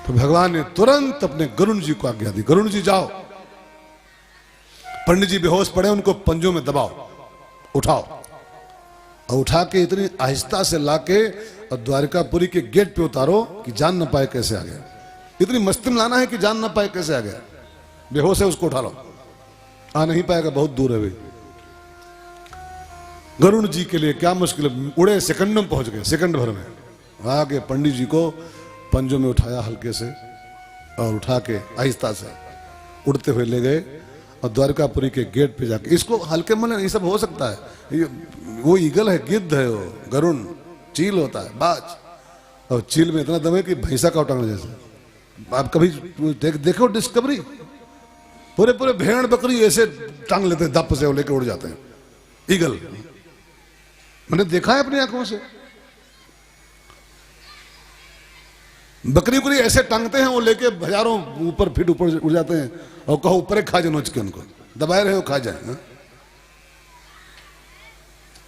तो भगवान ने तुरंत अपने गरुण जी को आज्ञा दी, गरुण जी जाओ, पंडित जी बेहोश पड़े, उनको पंजों में दबाओ, उठाओ। और उठा के इतनी आहिस्ता से लाके और द्वारिकापुरी के गेट पे उतारो कि जान न पाए कैसे आ गया। इतनी मस्ती में लाना है कि जान न पाए कैसे आ गया। बेहोश है, उसको उठा लो, आ नहीं पाएगा, बहुत दूर है भाई। गरुण जी के लिए क्या मुश्किल, उड़े सेकंडों में पहुंच गए, सेकंड भर में आगे पंडित जी को पंजों में उठाया हल्के से, और उठा के आहिस्ता से उड़ते हुए ले गए और द्वारकापुरी के गेट पे जाके। इसको हल्के मन, ये सब हो सकता है, वो ईगल है, गिद्ध है, वो गरुण चील होता है, बाज, और चील में इतना दम है कि भैंसा का उठाने जैसे। आप कभी देखो डिस्कवरी, पूरे पूरे भेड़ बकरी ऐसे टांग लेते हैं, दप से वो लेके उड़ जाते हैं, ईगल। मैंने देखा है अपनी आंखों से। बकरी उकरी ऐसे टांगते हैं, वो लेके हजारों ऊपर फीट ऊपर उड़ जाते हैं, और कहो ऊपर खा जाए, नोच के उनको दबाए रहे हो, खा जाए।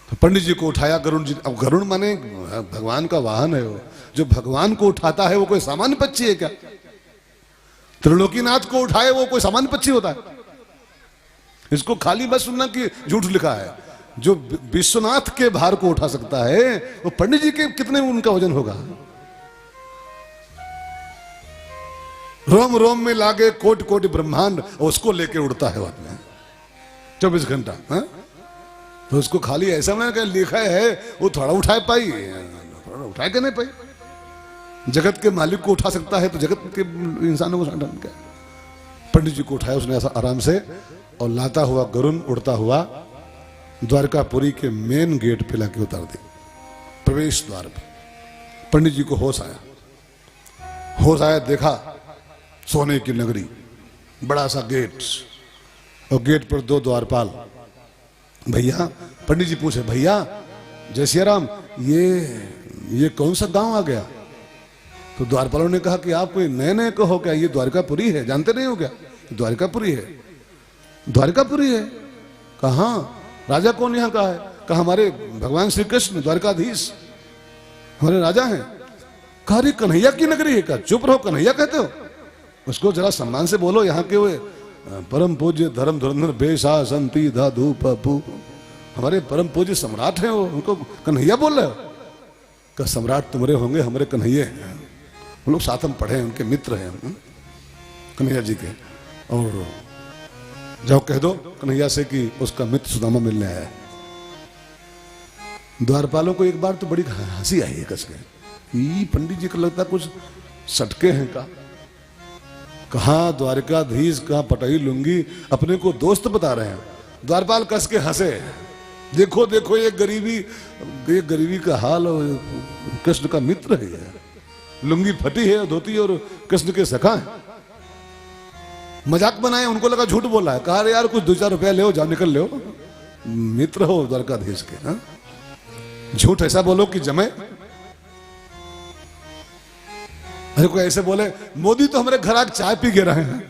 तो पंडित जी को उठाया गरुण जी। अब गरुण माने भगवान का वाहन है, वो जो भगवान को उठाता है वो कोई सामान्य पक्षी है क्या? त्रिलोकीनाथ को उठाए वो कोई सामान्य पक्षी होता है? इसको खाली बस सुनना कि झूठ लिखा है। जो विश्वनाथ के भार को उठा सकता है वो पंडित जी के कितने उनका वजन होगा? रोम रोम में लागे कोटि कोटि ब्रह्मांड, उसको लेके उड़ता है आदमी 24 घंटा। तो उसको खाली ऐसा मैंने लिखा है, वो थोड़ा उठाए पाई, थोड़ा उठाए के नहीं पाई। जगत के मालिक को उठा सकता है तो जगत के इंसानों को उठा क्या। पंडित जी को उठाया उसने ऐसा आराम से, और लाता हुआ गरुण उड़ता हुआ द्वारकापुरी के मेन गेट पे लाके उतार दी, प्रवेश द्वार पे। पंडित जी को होश आया, देखा सोने की नगरी, बड़ा सा गेट, और गेट पर 2 द्वारपाल। भैया, पंडित जी पूछे, भैया जय सिया राम, ये कौन सा गांव आ गया? तो द्वारपालों ने कहा कि आप कोई नए नए को हो क्या? ये द्वारकापुरी है, जानते नहीं हो क्या? द्वारकापुरी है। द्वारकापुरी है? कहाँ? राजा कौन यहाँ का है? कहा हमारे भगवान श्री कृष्ण द्वारकाधीश हमारे राजा हैं। कहा अरे कन्हैया की नगरी है क्या? चुप रहो, कन्हैया कहते हो? उसको जरा सम्मान से बोलो। यहाँ के वे परम पूज्य धर्म धुरंधर बेशा संति धाधु पपू, हमारे परम पूज्य सम्राट हैं, वो उनको कन्हैया बोल रहे हो? का सम्राट तुम्हारे होंगे, हमारे कन्हैया हैं। हम लोग साथ में पढ़े हैं, उनके मित्र हैं कन्हैया जी के। और जाओ कह दो कन्हैया से कि उसका मित्र सुदामा मिलने आया है। द्वारपालों को एक बार तो बड़ी हंसी आई है कस के, पंडित जी को लगता कुछ सटके हैं का। कहा द्वारकाधीश, कहा पटाई लूंगी, अपने को दोस्त बता रहे हैं। द्वारपाल कस के हंसे, देखो देखो ये गरीबी का हाल, और कृष्ण का मित्र है, लुंगी फटी है, धोती और कृष्ण के सखा है। मजाक बनाए, उनको लगा झूठ बोला है। कहा यार कुछ 2-4 रुपया ले, जाओ निकल ले, मित्र हो द्वारकाधीश के। हा? झूठ ऐसा बोलो कि जमे। अरे कोई ऐसे बोले मोदी तो हमारे घर आके चाय पी के रहे हैं,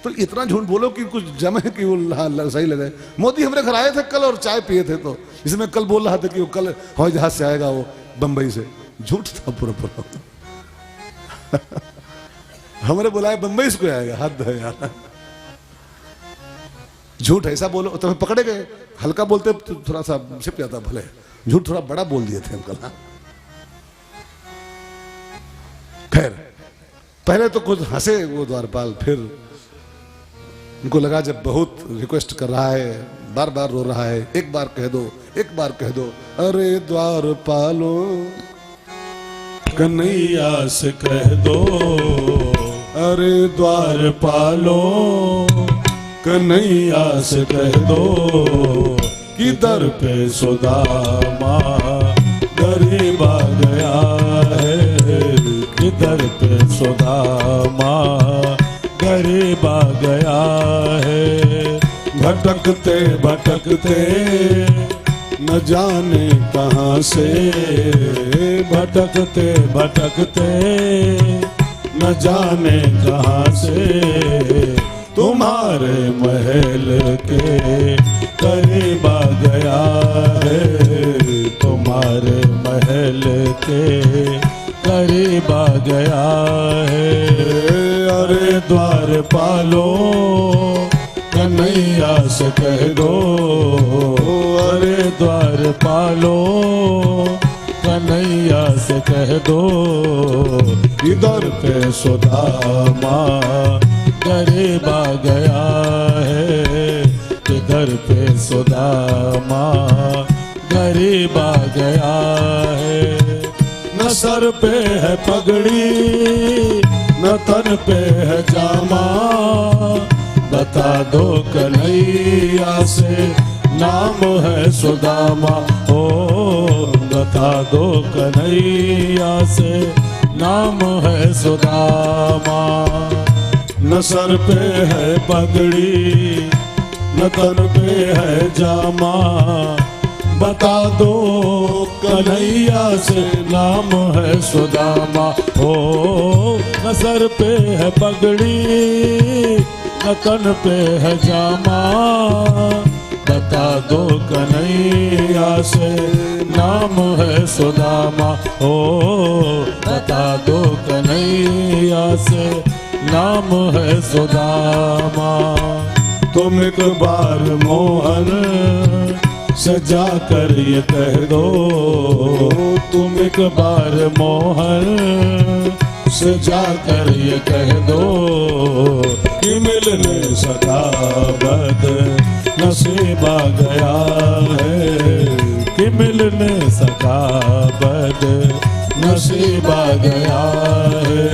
तो इतना झूठ बोलो कि कुछ जमे कि वो सही लगे। मोदी हमारे घर आए थे कल और चाय पिए थे, तो इसमें कल बोल रहा था कि वो कल हवाई जहाज से आएगा, वो बंबई से। झूठ था पूरा। हमारे बुलाए बंबई से कोई आएगा, हद है यार। झूठ ऐसा बोलो तो पकड़े गए, हल्का बोलते तो थोड़ा सा छिप जाता, भले झूठ थोड़ा बड़ा बोल दिए थे हम कल। खैर पहले तो कुछ हंसे वो द्वारपाल, फिर उनको लगा जब बहुत रिक्वेस्ट कर रहा है, बार बार रो रहा है, एक बार कह दो, एक बार कह दो, अरे द्वारपालो कन्हैया से कह दो, अरे द्वारपालो कन्हैया से कह दो, कि दर पे सुदामा गरीब आ गया है, कि दर पे सुदामा गरीब आ गया है। भटकते भटकते न जाने कहाँ से, भटकते भटकते न जाने कहाँ से, तुम्हारे महल के करीब आ गया है, तुम्हारे महल के करीब आ गया है। अरे द्वारपालो कन्हैया से कह दो, अरे द्वारपालो कन्हैया से कह दो, इधर पे सुदामा गरीब आ गया है, इधर पे सुदामा गरीब आ गया है। न सर पे है पगड़ी, न तन पे है जामा, बता दो कन्हैया से नाम है सुदामा, ओ बता दो कन्हैया से नाम है सुदामा। न सर पे है पगड़ी, न तन पे है जामा, बता दो कन्हैया से नाम है सुदामा, ओ न सर पे है पगड़ी, न तन पे है जामा, बता दो कन्हैया से नाम है सुदामा, ओ बता दो कन्हैया से नाम है सुदामा। तुम एक बार मोहन सजा कर ये कह दो, तुम एक बार मोहन से जाकर ये कह दो कि मिलने सका बद नसीबा गया है, कि मिलने सका बद नसीबा गया है।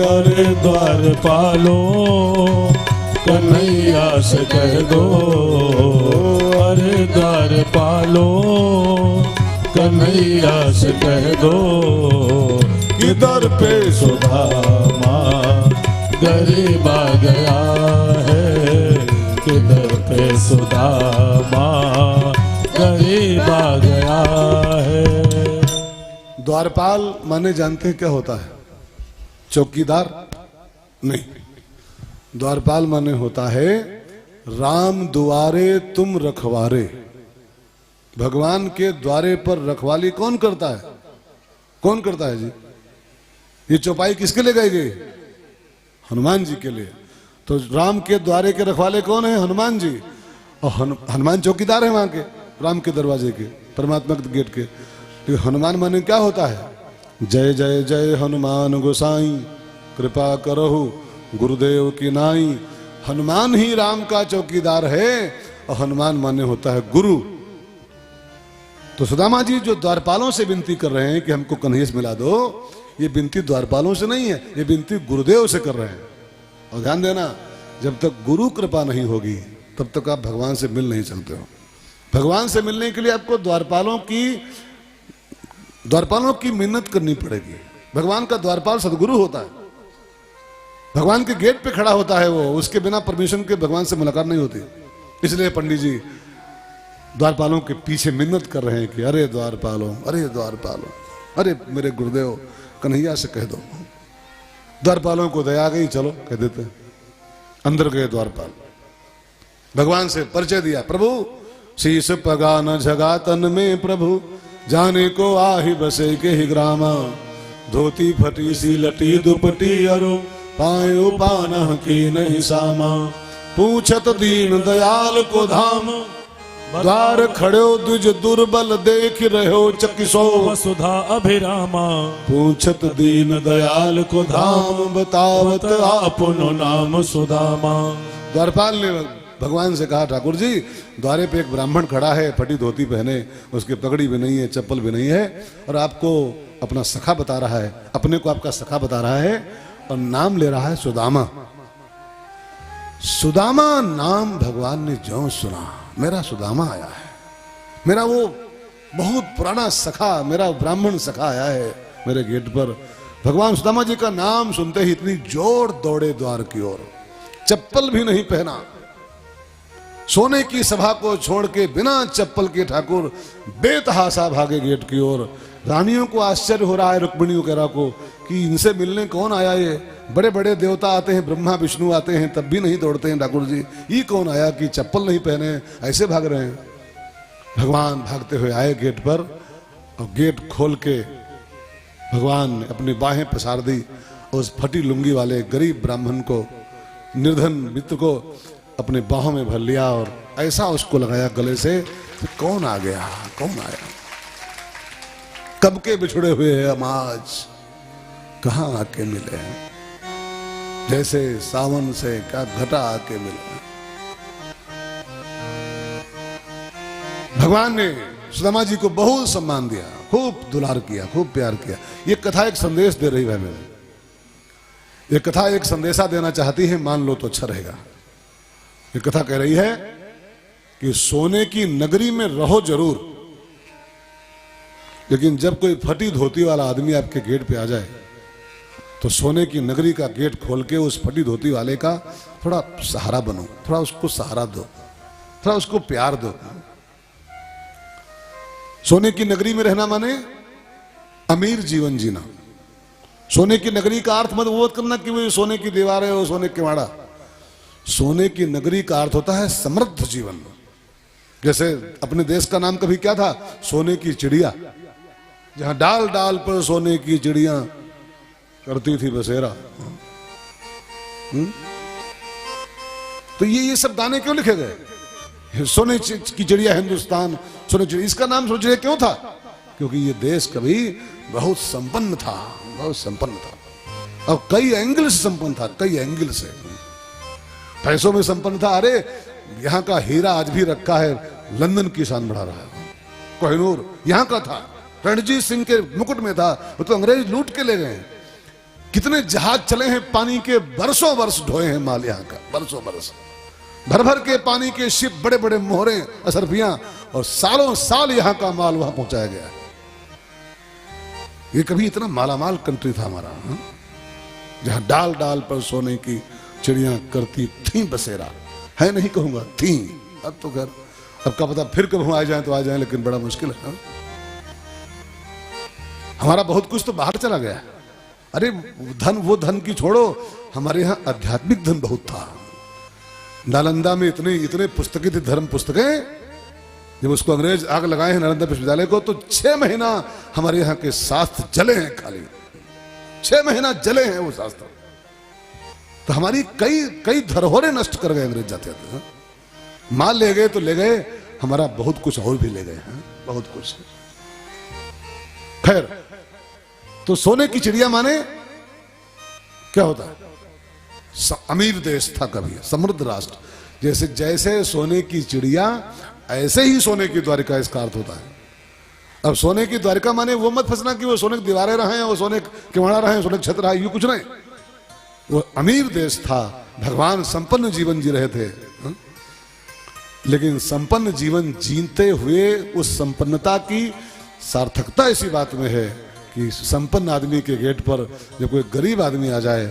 अरे द्वारपालो कन्हैया से कह दो, अरे द्वारपालो कन्हैया से कह दो कि दर पे सुदामा गरीब आ गया है, कि दर पे सुदामा गरीब आ गया है। द्वारपाल माने जानते हैं क्या होता है? चौकीदार नहीं, द्वारपाल माने होता है राम दुआरे तुम रखवारे। भगवान के द्वारे पर रखवाली कौन करता है? कौन करता है जी? ये चौपाई किसके लिए गाई गई? हनुमान जी के लिए। तो राम के द्वारे के रखवाले कौन है? हनुमान जी। और हनुमान चौकीदार है वहां के, राम के दरवाजे के, परमात्मा के गेट के। तो हनुमान माने क्या होता है? जय जय जय हनुमान गोसाई, कृपा करहु गुरुदेव की नाई। हनुमान ही राम का चौकीदार है और हनुमान माने होता है गुरु। तो सुदामा जी जो द्वारपालों से विनती कर रहे हैं कि हमको कन्हैया से मिला दो, ये विनती द्वारपालों से नहीं है, ये विनती गुरुदेव से कर रहे हैं। और ध्यान देना, जब तक गुरु कृपा नहीं होगी तब तक आप भगवान से मिल नहीं सकते हो। भगवान से मिलने के लिए आपको द्वारपालों की मिन्नत करनी पड़ेगी। भगवान का द्वारपाल सदगुरु होता है, भगवान के गेट पे खड़ा होता है वो, उसके बिना परमिशन के भगवान से मुलाकात नहीं होती। इसलिए पंडित जी द्वारपालों के पीछे मिन्नत कर रहे हैं कि अरे द्वारपालों, अरे द्वारपालों, अरे मेरे गुरुदेव कन्हैया से कह दो। द्वारपालों को दया आ गई, चलो कह देते हैं। अंदर गए द्वारपाल, भगवान से परिचय दिया। प्रभु शीश पगा न झगा तन में, प्रभु जाने को आही बसे के ही ग्रामा। धोती फटी सी लटी दुपटी अरो, पायो पाना की नहीं सामा। पूछत दीन दयाल को धाम, द्वार खड़ो द्विज दुर्बल देख रहो चकिसो वसुधा अभिरामा। पूछत दीन दयाल को धाम, बतावत आपनो नाम सुदामा। द्वारपाल ने भगवान से कहा, ठाकुर जी द्वारे पे एक ब्राह्मण खड़ा है, फटी धोती पहने, उसकी पगड़ी भी नहीं है, चप्पल भी नहीं है, और आपको अपना सखा बता रहा है, अपने को आपका सखा बता रहा है और नाम ले रहा है सुदामा। सुदामा नाम भगवान ने जो सुना, मेरा सुदामा आया है, मेरा वो बहुत पुराना सखा, मेरा ब्राह्मण सखा आया है मेरे गेट पर। भगवान सुदामा जी का नाम सुनते ही इतनी जोर दौड़े द्वार की ओर, चप्पल भी नहीं पहना। सोने की सभा को छोड़ के बिना चप्पल के ठाकुर बेतहासा भागे गेट की ओर। रानियों को आश्चर्य हो रहा है, रुक्मिणी वगैरह को, कि इनसे मिलने कौन आया? ये बड़े बड़े देवता आते हैं, ब्रह्मा विष्णु आते हैं, तब भी नहीं दौड़ते हैं ठाकुर जी, ये कौन आया कि चप्पल नहीं पहने ऐसे भाग रहे हैं? भगवान भागते हुए आए गेट पर, और गेट खोल के भगवान ने अपनी बाहें पसार दी। उस फटी लुंगी वाले गरीब ब्राह्मण को, निर्धन मित्र को अपने बाहों में भर लिया और ऐसा उसको लगाया गले से कि कौन आ गया, कौन आया? कब के बिछड़े हुए हैं हम आज, कहाँ आके मिले हैं? जैसे सावन से क्या घटा आके मिले। भगवान ने सुदामा जी को बहुत सम्मान दिया, खूब दुलार किया, खूब प्यार किया। ये कथा एक संदेश दे रही है हमें। ये कथा एक संदेशा देना चाहती है, मान लो तो अच्छा रहेगा। ये कथा कह रही है कि सोने की नगरी में रहो जरूर, लेकिन जब कोई फटी धोती वाला आदमी आपके गेट पे आ जाए तो सोने की नगरी का गेट खोल के उस फटी धोती वाले का थोड़ा सहारा बनो, थोड़ा उसको सहारा दो, थोड़ा उसको प्यार दो। सोने की नगरी में रहना माने अमीर जीवन जीना। सोने की नगरी का अर्थ मत वो करना कि वो सोने की दीवार है, वो सोने के वाड़ा। सोने की नगरी का अर्थ होता है समृद्ध जीवन। जैसे अपने देश का नाम कभी क्या था? सोने की चिड़िया, जहां डाल डाल पर सोने की चिड़िया करती थी बसेरा। तो ये सब गाने क्यों लिखे गए? सोने की चिड़िया हिंदुस्तान, सोने चिड़िया, इसका नाम सोच रहे क्यों था? क्योंकि ये देश कभी बहुत संपन्न था, बहुत संपन्न था। और कई एंगल से संपन्न था, कई एंगल से। पैसों में संपन्न था, अरे यहाँ का हीरा आज भी रखा है, लंदन की शान बढ़ा रहा है। कोहिनूर यहाँ का था, रणजीत सिंह के मुकुट में था, वो तो अंग्रेज लूट के ले गए हैं। कितने जहाज चले हैं पानी के, बरसों बरस ढोए हैं माल यहाँ का, बरसों बरस भर भर के पानी के शिप, बड़े बड़े मोहरे असरफियां, और सालों साल यहाँ का माल वहां पहुंचाया गया। ये कभी इतना मालामाल कंट्री था हमारा, जहां डाल डाल पर सोने की चिड़ियां करती थी बसेरा, है नहीं कहूंगा थी। अब तो घर, अब का पता फिर कब आ जाए तो आ जाए, लेकिन बड़ा मुश्किल है। हमारा बहुत कुछ तो बाहर चला गया। अरे धन, वो धन की छोड़ो, हमारे यहाँ आध्यात्मिक धन बहुत था। नालंदा में इतने इतने पुस्तकें थी, धर्म पुस्तकें। जब उसको अंग्रेज आग लगाए हैं नालंदा विश्वविद्यालय को, तो 6 महीना हमारे यहाँ के शास्त्र जले हैं, खाली 6 महीना जले हैं वो शास्त्र। तो हमारी कई कई धरोहरें नष्ट कर गए अंग्रेज जाते जाते। माल ले गए तो ले गए, हमारा बहुत कुछ और भी ले गए हैं, बहुत कुछ। खैर, तो सोने की चिड़िया माने क्या होता है? अमीर देश था कभी, समृद्ध राष्ट्र। जैसे जैसे सोने की चिड़िया, ऐसे ही सोने की द्वारिका, इसका अर्थ होता है। अब सोने की द्वारिका माने वो मत फंसना कि वो सोने की दीवारें रहे, वो सोने किवाड़ा रहे, सोने की छत रहा, ये कुछ नहीं। वो अमीर देश था, भगवान संपन्न जीवन जी रहे थे। लेकिन संपन्न जीवन जीते हुए उस संपन्नता की सार्थकता इसी बात में है कि संपन्न आदमी के गेट पर जब कोई गरीब आदमी आ जाए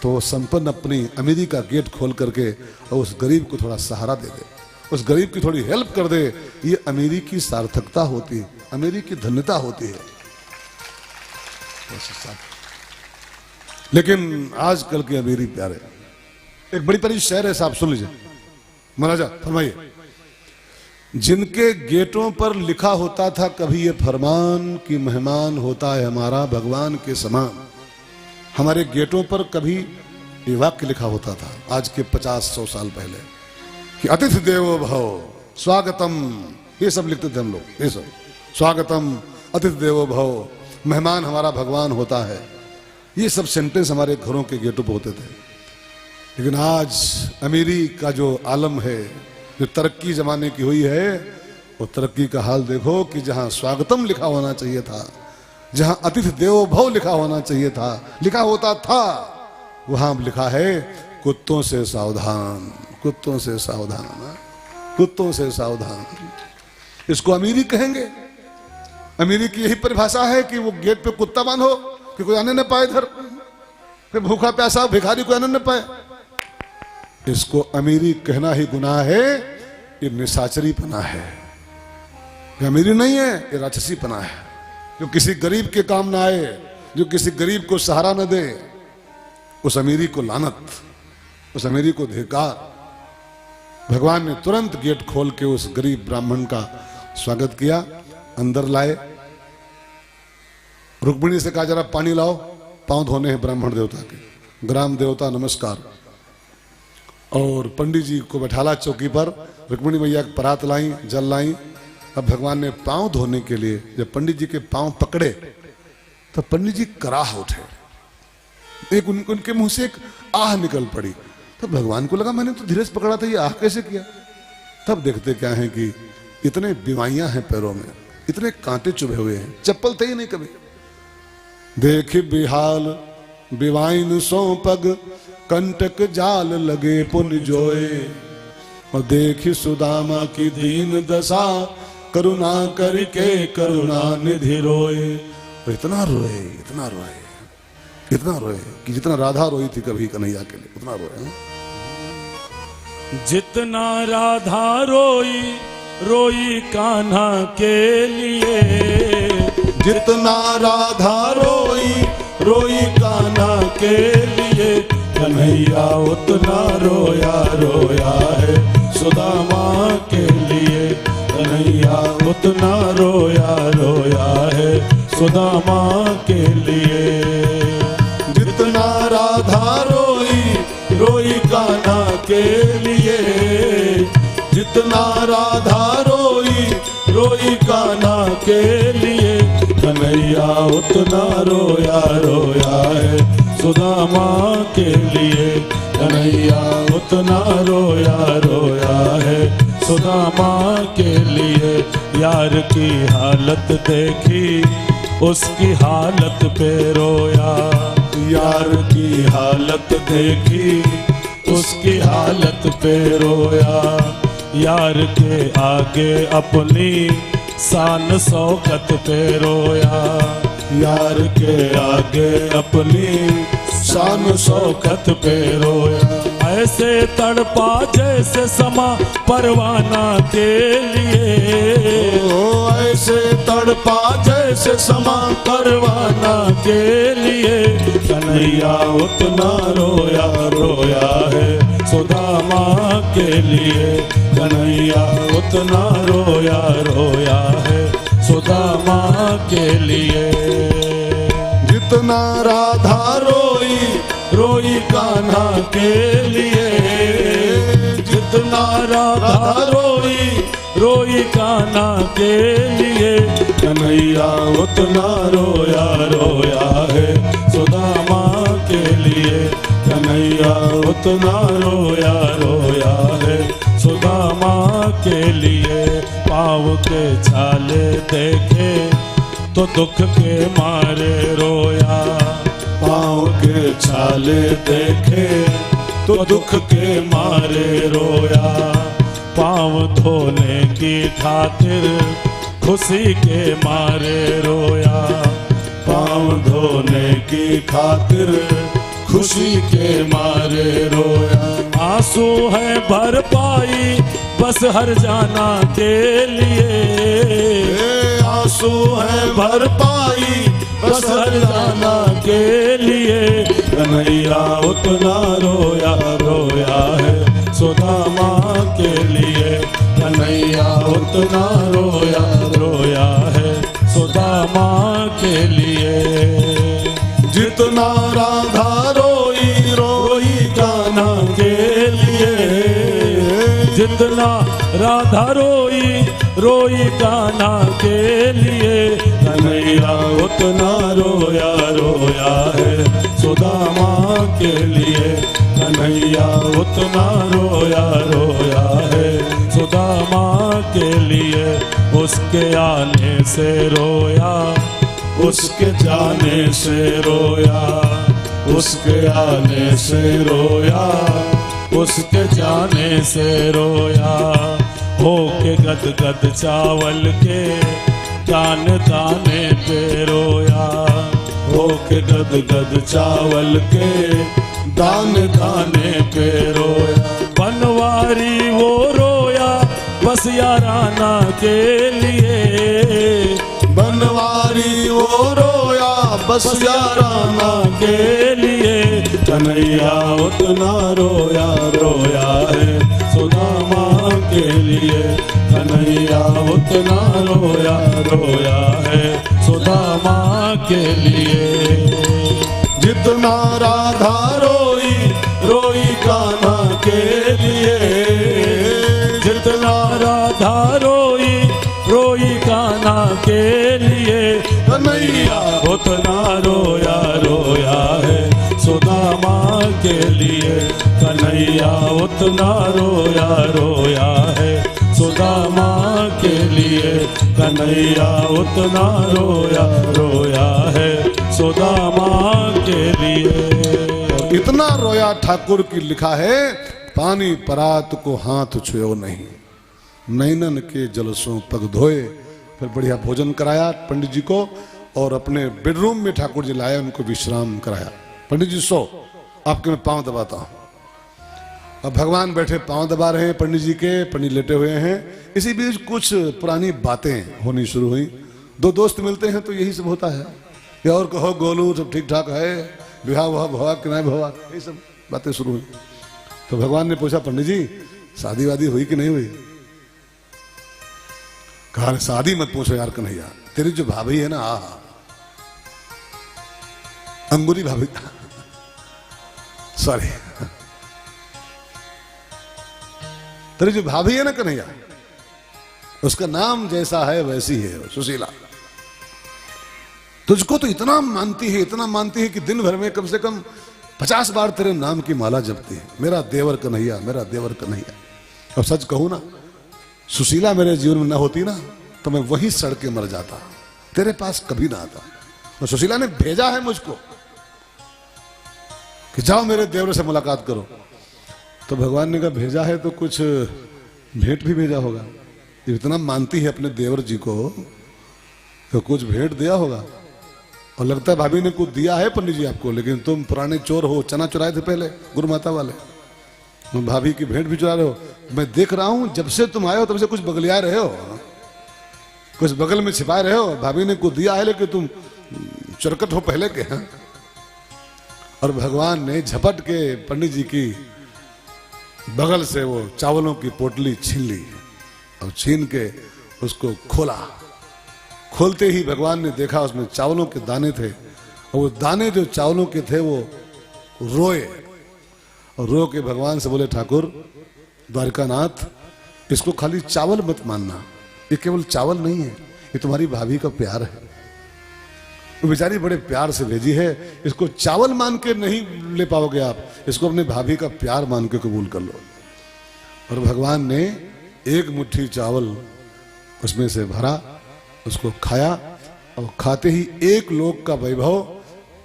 तो संपन्न अपनी अमीरी का गेट खोल करके और उस गरीब को थोड़ा सहारा दे दे, उस गरीब की थोड़ी हेल्प कर दे। ये अमीरी की सार्थकता होती है, अमीरी की धन्यता होती है। लेकिन आजकल की अमीरी प्यारे, एक बड़ी बड़ी शहर है साहब, सुन लीजिए, महाराजा फरमाइए। जिनके गेटों पर लिखा होता था कभी ये फरमान कि मेहमान होता है हमारा भगवान के समान, हमारे गेटों पर कभी ये वाक्य लिखा होता था आज के 50-100 साल पहले कि अतिथि देवो भव, स्वागतम, ये सब लिखते थे हम लोग, ये सब स्वागतम, अतिथि देवो भव, मेहमान हमारा भगवान होता है। ये सब सेंटेंस हमारे घरों के गेटों पर होते थे। लेकिन आज अमीरी का जो आलम है, जो तरक्की जमाने की हुई है, वो तरक्की का हाल देखो कि जहां स्वागतम लिखा होना चाहिए था, जहां अतिथि देवो भव लिखा होना चाहिए था, लिखा होता था, वहां लिखा है कुत्तों से सावधान, कुत्तों से सावधान, कुत्तों से सावधान। इसको अमीरी कहेंगे। अमीरी की यही परिभाषा है कि वो गेट पे कुत्ता बांधो कि कोई आने न पाए इधर, फिर भूखा प्यासा भिखारी कोई आने न पाए। इसको अमीरी कहना ही गुनाह है, ये निशाचरीपना है। ये अमीरी नहीं है, ये राक्षसीपना है। जो किसी गरीब के काम ना आए, जो किसी गरीब को सहारा न दे, उस अमीरी को लानत, उस अमीरी को धिक्कार। भगवान ने तुरंत गेट खोल के उस गरीब ब्राह्मण का स्वागत किया, अंदर लाए। रुक्मिणी से कहा जरा पानी लाओ, पांव धोने हैं ब्राह्मण देवता के, ग्राम देवता नमस्कार। और पंडित जी को बैठाला चौकी पर, रुक्मिणी मैया परात लाई, जल लाई। अब भगवान ने पांव धोने के लिए जब पंडित जी के पांव पकड़े तो पंडित जी कराह उठे। एक उनके मुंह से एक आह निकल पड़ी। तब भगवान को लगा मैंने तो धीरे से पकड़ा था, ये आह कैसे किया। तब देखते क्या है कि इतने बीमारियां हैं पैरों में, इतने कांटे चुभे हुए हैं, चप्पल थे ही नहीं कभी। देख बिहाल बिवाइन सो पग, कंटक जाल लगे पुन जोए। और देख सुदामा की दीन दशा, करुणा करके करुणा निधि रोए। और इतना रोए, इतना रोए, इतना रोए कि जितना राधा रोई थी कभी कन्हैया के लिए, उतना रोए। जितना राधा रोई रोई कान्हा के लिए, जितना राधा रोई रोई कान्हा के लिए, कन्हैया उतना रोया रोया है सुदामा के लिए। कन्हैया उतना रोया रोया है सुदामा के लिए। जितना राधा रोई रोई कान्हा के लिए, जितना राधा रोई रोई कान्हा के लिए, कन्हैया उतना रोया रोया है सुदामा के लिए कन्हैया उतना रोया रोया है सुदामा के लिए। यार की हालत देखी उसकी हालत पे रोया, यार की हालत देखी उसकी हालत पे रोया। यार के आगे अपनी शान शौकत पे रोया, यार के आगे अपनी शान शौकत पे रोया। ऐसे तड़पा जैसे समा परवाना के लिए, ऐसे तड़पा जैसे समा परवाना के लिए। कन्हैया उतना रोया रोया है सुदामा के लिए, कन्हैया उतना रोया रोया है सुदामा के लिए। जितना राधा रोई रोई कान्हा के लिए, जितना राधा रोई रोई कान्हा के लिए। कन्हैया उतना रोया रोया है सुदामा के लिए, कन्हैया उतना रोया रोया है सुदामा के लिए। पाँव के छाले देखे तो दुख के मारे रोया, पाँव के छाले देखे तो दुख के मारे रोया। पाँव धोने की खातिर खुशी के मारे रोया, पाँव धोने की खातिर खुशी के मारे रोया। आंसू है भरपाई बस हर जाना के लिए, आंसू है भरपाई बस हर जाना के लिए। कन्हैया उतना रोया रोया है सुदामा के लिए, कन्हैया उतना रोया रोया है सुदामा के लिए। जितना राधा रोई रोई कान्हा के लिए, जितना राधा रोई रोई कान्हा के लिए। कन्हैया उतना रोया रोया है सुदामा के लिए, कन्हैया उतना रोया रोया है सुदामा के लिए। उसके आने से रोया उसके जाने से रोया, उसके आने से रोया उसके जाने से रोया। हो के गद गद चावल के दान दाने पे रोया, हो के गद गद चावल के दान दाने पे रोया। बनवारी वो रोया बस याराना के लिए, बनवारी वो रोया बस याराना के लिए। कन्हैया उतना रोया रोया है सुदामा के लिए, कन्हैया उतना रोया रोया है सुदामा के लिए। जितना राधा रोई रोई कान्हा के लिए, जितना राधा रोई रोई कान्हा के लिए। कन्हैया उतना रोया रोया है सुदामा के लिए, कन्हैया उतना रोया रोया है सुदामा के लिए। कन्हैया उतना रोया रोया है सुदामा के लिए। इतना रोया ठाकुर की लिखा है, पानी परात को हाथ छुयो नहीं, नैनन के जलसों पग धोए। फिर बढ़िया भोजन कराया पंडित जी को और अपने बेडरूम में ठाकुर जी लाया, उनको विश्राम कराया। पंडित जी सो, आपके मैं पांव दबाता हूं। अब भगवान बैठे पांव दबा रहे हैं पंडित जी के, पंडित लेटे हुए हैं। इसी बीच कुछ पुरानी बातें होनी शुरू हुई। दो दोस्त मिलते हैं तो यही सब होता है, या और कहो गोलू सब ठीक ठाक है, विवाह हुआ भवा कि नहीं भवा, यही सब बातें शुरू हुई। तो भगवान ने पूछा पंडित जी शादी वादी हुई कि नहीं हुई? कहा शादी मत पूछो यार कन्हैया, तेरी जो भाभी है ना, अंगूरी भाभी, सॉरी, तेरी जो भाभी है ना कन्हैया, उसका नाम जैसा है वैसी है सुशीला। तुझको तो इतना मानती है, इतना मानती है कि दिन भर में कम से कम 50 बार तेरे नाम की माला जपती है, मेरा देवर कन्हैया, मेरा देवर कन्हैया। अब सच कहूं ना, सुशीला मेरे जीवन में ना होती ना तो मैं वहीं सड़ के मर जाता, तेरे पास कभी ना आता। और सुशीला ने भेजा है मुझको कि जाओ मेरे देवर से मुलाकात करो। तो भगवान ने कहा भेजा है तो कुछ भेंट भी भेजा होगा, इतना मानती है अपने देवर जी को तो कुछ भेंट दिया होगा। और लगता है भाभी ने कुछ दिया है पंडित जी आपको, लेकिन तुम पुराने चोर हो, चना चुराए थे पहले गुरु माता वाले, तुम भाभी की भेंट भी चुरा रहे हो। मैं देख रहा हूं जब से तुम आए हो तब से कुछ बगलिया रहे हो, कुछ बगल में छिपाए रहे हो। भाभी ने कुछ दिया है लेकिन तुम चुरकट हो पहले के। हाँ? और भगवान ने झपट के पंडित जी की बगल से वो चावलों की पोटली छीन ली और छीन के उसको खोला। खोलते ही भगवान ने देखा उसमें चावलों के दाने थे, और वो दाने जो चावलों के थे वो रोए, और रो के भगवान से बोले ठाकुर द्वारकानाथ, इसको खाली चावल मत मानना, ये केवल चावल नहीं है, ये तुम्हारी भाभी का प्यार है, वो बेचारी बड़े प्यार से भेजी है, इसको चावल मान के नहीं ले पाओगे आप, इसको अपने भाभी का प्यार मान के कबूल कर लो। और भगवान ने एक मुट्ठी चावल उसमें से भरा, उसको खाया, और खाते ही 1 लोक का वैभव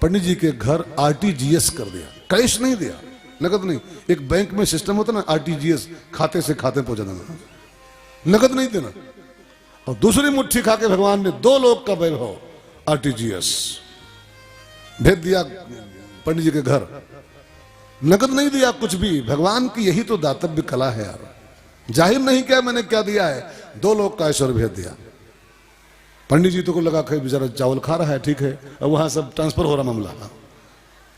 पंडित जी के घर RTGS कर दिया। कैश नहीं दिया, नगद नहीं। एक बैंक में सिस्टम होता ना RTGS, खाते से खाते पहुंचा देना, नगद नहीं देना। और दूसरी मुट्ठी खा के भगवान ने 2 लोक का वैभव RTGS भेज दिया पंडित जी के घर, नगद नहीं दिया कुछ भी। भगवान की यही तो दातव्य कला है यार, जाहिर नहीं किया मैंने क्या दिया है, 2 लोक का ऐश्वर्य भेज दिया। पंडित जी तो को लगा कि बेचारा चावल खा रहा है, ठीक है, और वहां सब ट्रांसफर हो रहा मामला,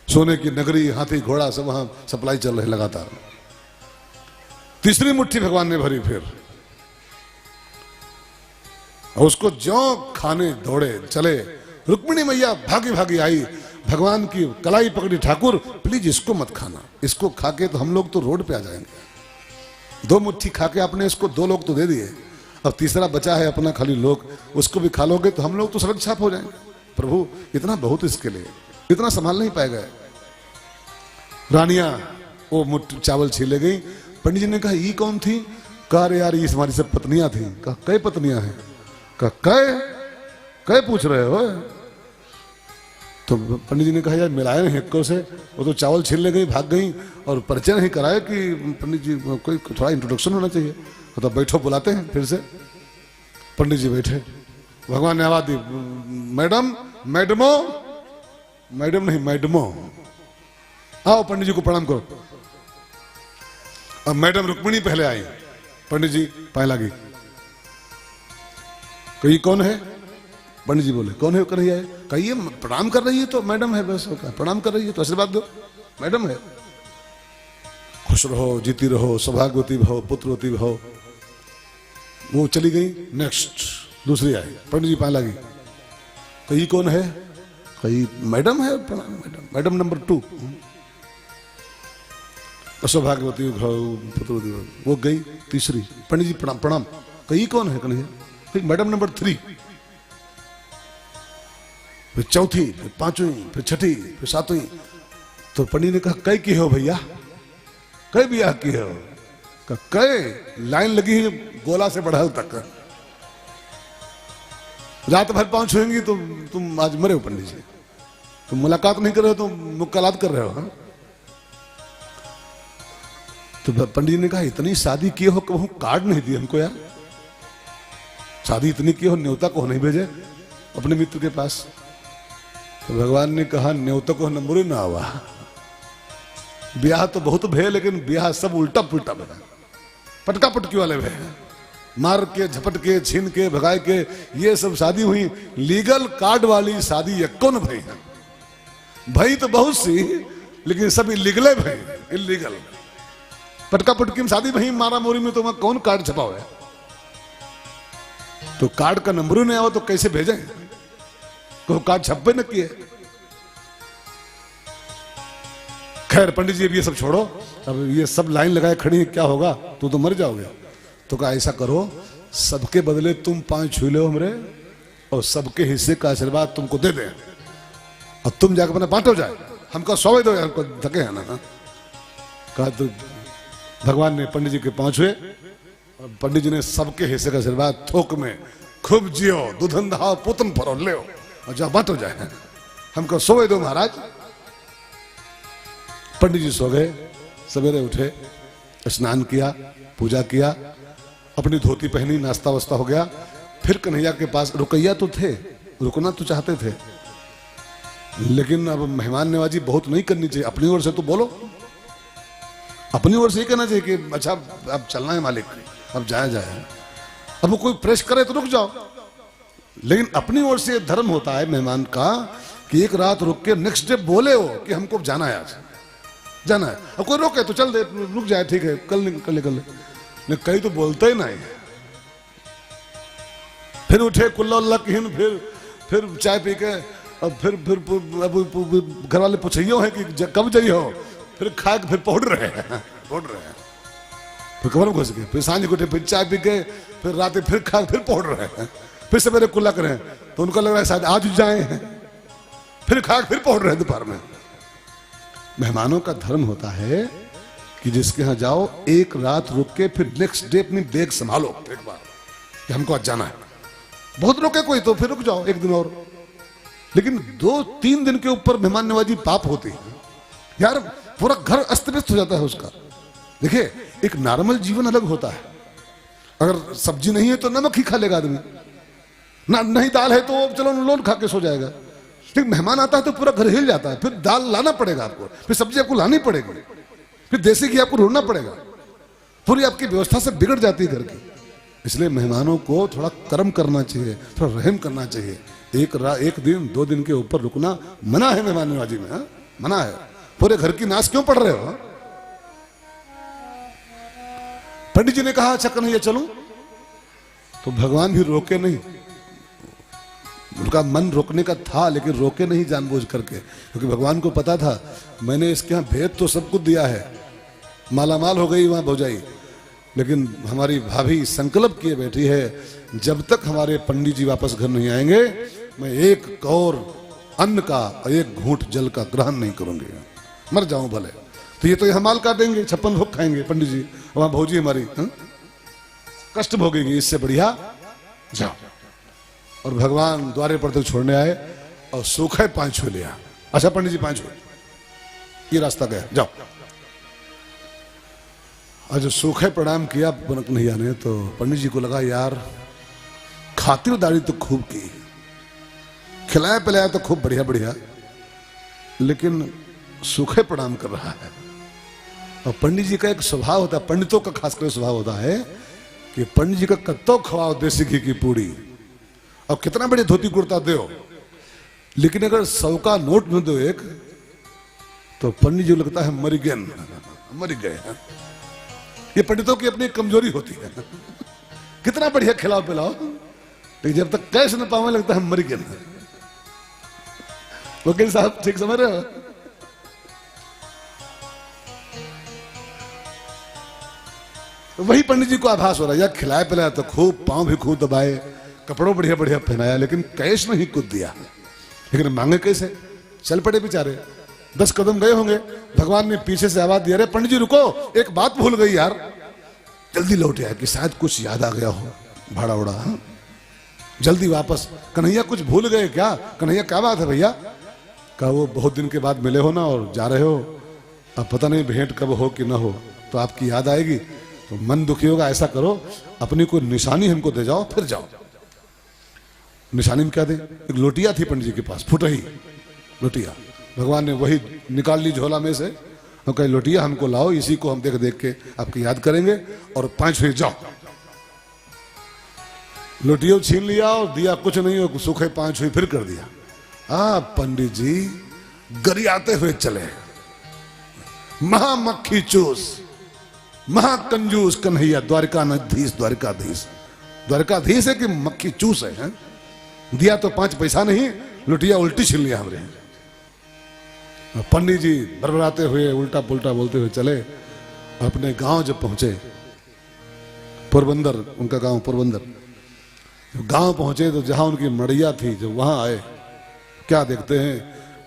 सोने की नगरी, हाथी घोड़ा सब वहां सप्लाई चल रही लगातार। तीसरी मुट्ठी भगवान ने भरी फिर, और उसको ज्यों खाने दौड़े चले। रुक्मिणी मैया भागी भागी आई, भगवान की कलाई पकड़ी, ठाकुर प्लीज इसको मत खाना, इसको खा के तो हम लोग तो रोड पे आ जाएंगे। 2 मुट्ठी खा के आपने इसको 2 लोग तो दे दिए, अब तीसरा बचा है अपना खाली लोग, उसको भी खा लोगे तो हम लोग तो सड़क छाप हो जाएंगे। प्रभु इतना बहुत इसके लिए, इतना संभाल नहीं पाएगा। रानियां वो मुट्ठी चावल छीले गई। पंडित जी ने कहा ये कौन थी? कहा अरे यार ये हमारी सब पत्नियां थी। कहा कई पत्नियां हैं? कहा कई पूछ रहे हो? तो पंडित जी ने कहा यार मिलाए नहीं हिक्को से, वो तो चावल छील ले गई, भाग गई, और परिचय नहीं कराया कि पंडित जी कोई थोड़ा इंट्रोडक्शन होना चाहिए। तो बैठो बुलाते हैं फिर से। पंडित जी बैठे, भगवान ने आवाज दी मैडम, मैडमो, मैडम नहीं मैडमो, आओ पंडित जी को प्रणाम करो। अब मैडम रुक्मिणी पहले आई, पंडित जी पाए लगी। कही कौन है? पंडित जी बोले कौन है? कन्हैया है। कहिए प्रणाम कर रही है तो मैडम है, बस प्रणाम कर रही है तो आशीर्वाद दो, मैडम है। खुश रहो, जीती रहो, सौभाग्यवती भव, पुत्रवती भव। वो चली गई। नेक्स्ट दूसरी आई, पंडित जी पाए लगी। कही कौन है? कही मैडम है, प्रणाम मैडम, मैडम नंबर 2। सौभाग्यवती भव, पुत्रवती भव। वो गई तीसरी, पंडित जी प्रणाम प्रणाम। कही कौन है? कन्हैया। मैडम नंबर 3, फिर चौथी, फिर 5वीं, फिर 6ठी, फिर 7वीं। तो पंडित ने कहा कई की हो भैया? कई ब्याह की हो? कई लाइन लगी है गोला से बढ़ाल तक, रात भर पांव छुएंगी तो तुम आज मरे हो पंडित जी, तुम मुलाकात नहीं कर रहे हो, तुम मुक्कालात कर रहे हो। हा? तो पंडित ने कहा इतनी शादी किए हो, कहूं कार्ड नहीं दिए हमको यार, शादी इतनी की हो, न्योता को नहीं भेजे अपने मित्र के पास। तो भगवान ने कहा न्योता को नंबर ही ना हुआ, ब्याह तो बहुत भे, लेकिन ब्याह सब उल्टा पुल्टा बना, पटका पटकी वाले भे, मार के झपट के छीन के भगाए के, ये सब शादी हुई। लीगल कार्ड वाली शादी कौन भाई है? भाई तो बहुत सी, लेकिन सब इलीगल भाई, इलीगल। पटका पटकी में शादी भाई, मारा मोरी में तो वहां कौन कार्ड छपा हुआ है? तो कार्ड का नंबर ही नहीं आवा तो कैसे भेजें? तो कार्ड छपे न किए। खैर पंडित जी अब ये सब छोड़ो, अब ये सब लाइन लगाए खड़ी है, क्या होगा? तू तो मर जाओगे। तो कहा ऐसा करो, सबके बदले तुम 5 छू लो हमरे, और सबके हिस्से का आशीर्वाद तुमको दे दें और तुम जाकर अपना बांटो जाए, हमको सौवे दो, हमको थके है ना। कहा तो भगवान ने पंडित जी के पांव छुए और पंडित जी ने सबके हिस्से का आशीर्वाद थोक में, खूब जियो, दुधन दहाओ, पुतन फरो, ले और जा बांटो जाए, हमको सोए दो महाराज। पंडित जी सो गए, सवेरे उठे, स्नान किया, पूजा किया, अपनी धोती पहनी, नाश्ता वास्ता हो गया। फिर कन्हैया के पास, रुकैया तो थे, रुकना तो चाहते थे, लेकिन अब मेहमान नवाजी बहुत नहीं करनी चाहिए, अपनी ओर से तो बोलो, अपनी ओर से ही कहना चाहिए कि अच्छा अब चलना है मालिक, अब जाया जाए। अब वो कोई प्रेस करे तो रुक जाओ, लेकिन अपनी ओर से धर्म होता है मेहमान का कि एक रात रुक के नेक्स्ट डे बोले हो कि हमको जाना है, आज जाना है। अब कोई रोके तो चल दे, रुक जाए, ठीक है, कल नहीं, कहीं तो बोलते ही नहीं। फिर उठे कुल्ला उल्ला किन, फिर चाय पी के, अब फिर घर वाले पूछियो है कि कब जाइयो, फिर खा के फिर पौड़ रहे हैं, फिर कमर में घुस गए, फिर सांझ उठे, फिर चाय पी के, फिर रात फिर खा फिर पौड़ रहे हैं, फिर सवेरे कुल्ला करें तो उनको लग रहा है शायद आज जाए हैं, फिर खा फिर पौड़ रहे हैं दोपहर में। मेहमानों का धर्म होता है कि जिसके यहाँ जाओ एक रात रुक के फिर नेक्स्ट डे अपनी बैग संभालो एक बार कि हमको आज जाना है। बहुत रुके कोई तो फिर रुक जाओ एक दिन और, लेकिन 2-3 दिन के ऊपर मेहमान नवाजी पाप होती है यार, पूरा घर अस्त व्यस्त हो जाता है उसका। देखिए एक नॉर्मल जीवन अलग होता है, अगर सब्जी नहीं है तो नमक ही खा लेगा आदमी, ना नहीं दाल है तो चलो लोन खा के सो जाएगा, लेकिन मेहमान आता है तो पूरा घर हिल जाता है, फिर दाल लाना पड़ेगा आपको, फिर सब्जी आपको लानी पड़ेगी, फिर देसी घी आपको ढूंढना पड़ेगा, पूरी आपकी व्यवस्था से बिगड़ जाती है घर की। इसलिए मेहमानों को थोड़ा कर्म करना चाहिए, थोड़ा रहम करना चाहिए। एक दिन 2 दिन के ऊपर रुकना मना है मेहमान नवाजी में, हा? मना है। पूरे घर की नाश क्यों पड़ रहे हो? पंडित जी ने कहा अच्छा कन्हैया चलूं, तो भगवान भी रोके नहीं, उनका मन रोकने का था लेकिन रोके नहीं जानबूझ करके, क्योंकि भगवान को पता था मैंने इसके यहाँ भेद तो सब कुछ दिया है, मालामाल हो गई वहां भौजाई, लेकिन हमारी भाभी संकल्प किए बैठी है जब तक हमारे पंडित जी वापस घर नहीं आएंगे मैं एक कौर अन्न का और एक घूंट जल का ग्रहण नहीं करूंगी, मर जाऊं भले। तो ये तो यहाँ माल काटेंगे, 56 भोग खाएंगे पंडित जी, वहां भौजी हमारी कष्ट भोगेंगी, इससे बढ़िया जाओ। और भगवान द्वारे पर तक छोड़ने आए और सूखे 5 छू लिया। अच्छा पंडित जी 5 छू, ये रास्ता गया, जाओ। आज सूखे प्रणाम किया कन्हैया ने तो पंडित जी को लगा यार खातिरदारी तो खूब की, खिलाया पिलाया तो खूब बढ़िया बढ़िया, लेकिन सूखे प्रणाम कर रहा है। और पंडित जी का एक स्वभाव होता है, पंडितों का खासकर स्वभाव होता है कि पंडित जी का कत्तो खवाओ देसी घी की पूड़ी और कितना बड़ी धोती कुर्ता दो, लेकिन अगर 100 का नोट न दो एक, तो पंडित जी लगता है मर गए। ये पंडितों की अपनी कमजोरी होती है, कितना बढ़िया खिलाओ पिलाओ, लेकिन जब तक कैश न पावे लगता है मर गए। वकील साहब ठीक समझ रहे हो? तो वही पंडित जी को आभास हो रहा है यार, खिलाया पिलाया तो खूब, पांव भी खूब दबाए, कपड़ों बढ़िया बढ़िया पहनाया, लेकिन कैश नहीं कुछ दिया, लेकिन मांगे कैसे? चल पड़े बेचारे, 10 कदम गए होंगे, भगवान ने पीछे से आवाज दिया, अरे पंडित जी रुको, एक बात भूल गई यार। जल्दी लौट आया कि शायद कुछ याद आ गया हो, भाड़ा उड़ा, जल्दी वापस। कन्हैया कुछ भूल गए क्या? कन्हैया क्या बात है भैया? कहा वो बहुत दिन के बाद मिले हो ना और जा रहे हो, अब पता नहीं भेंट कब हो कि ना हो, तो आपकी याद आएगी तो मन दुखी होगा, ऐसा करो अपनी कोई निशानी हमको दे जाओ फिर जाओ। निशानी में क्या दे? एक लोटिया थी पंडित जी के पास, फुटही लोटिया, भगवान ने वही निकाल ली झोला में से, हम कहे लोटिया हमको लाओ, इसी को हम देख देख के आपकी याद करेंगे और 5 हुए जाओ। लोटिया छीन लिया और दिया कुछ नहीं, और सूखे 5 हुई फिर कर दिया। पंडित जी गरियाते हुए चले, महामक्खी चूस, महाकंजूस कन्हैया, द्वारकाधीश द्वारकाधीश है कि मक्खी चूस है? दिया तो 5 पैसा नहीं, लुटिया उल्टी छीन लिया हमने। पंडित जी बरबराते हुए उल्टा पुल्टा बोलते हुए चले, अपने गांव जब पहुंचे, पोरबंदर उनका गांव पोरबंदर, जब गांव पहुंचे तो जहां उनकी मड़ैया थी, जब वहां आए क्या देखते हैं,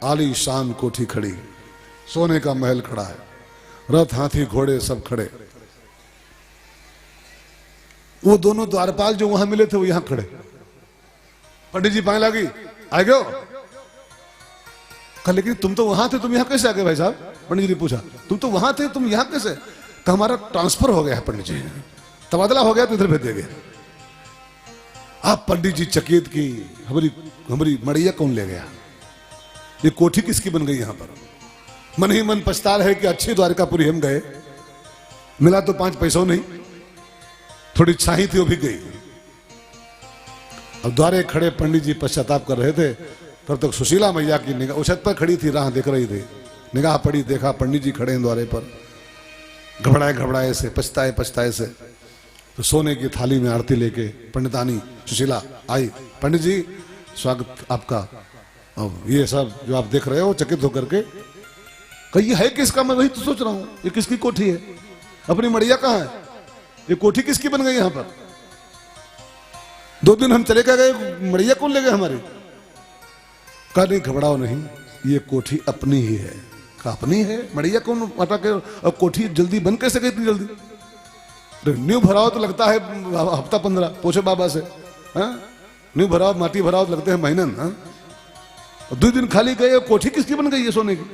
आलीशान कोठी खड़ी, सोने का महल खड़ा है, रथ हाथी घोड़े सब खड़े। वो दोनों द्वारपाल जो वहां मिले थे वो यहां खड़े। पंडित जी पाए लगी, आ गए? कहा लेकिन तुम तो वहां थे, तुम यहां कैसे आ गए भाई साहब? पंडित जी ने पूछा, तुम तो वहां थे, तुम यहां कैसे? कहा हमारा ट्रांसफर हो गया है पंडित जी, तबादला हो गया तो इधर भेज देंगे। आप पंडित जी चकित की, हमारी मड़ैया कौन ले गया? ये कोठी किसकी बन गई यहां पर? मन ही मन पछता है कि अच्छी द्वारकापुरी हम गए, मिला तो 5 पैसों नहीं, थोड़ी छाही थी वो भी गई। अब द्वारे खड़े पंडित जी पश्चाताप कर रहे थे, तब तक सुशीला मैया की निगाह, छत पर खड़ी थी, राह देख रही थी, निगाह पड़ी, देखा पंडित जी खड़े हैं द्वारे पर, घबराए घबराए से, पछताए पछताए से। तो सोने की थाली में आरती लेके पंडितानी सुशीला आई, पंडित जी स्वागत आपका, अब ये सब जो आप देख रहे हो चकित होकर के। कही ये है किसका? मैं वही तो सोच रहा हूं, ये किसकी कोठी है? अपनी मड़ैया कहाँ है? ये कोठी किसकी बन गई यहां पर? 2 दिन हम चले गए, मड़ैया कौन ले गए हमारी? कहा नहीं घबराओ नहीं, ये कोठी अपनी ही है। कहा अपनी है? मड़ैया कौन हटा के? और कोठी जल्दी बन कैसे गई इतनी जल्दी? न्यू भराओ तो लगता है हफ्ता 15 पूछे बाबा से, न्यू भराओ माटी भराओ तो लगते हैं महीनन। 2 दिन खाली गए, कोठी किसकी बन गई है सोने की?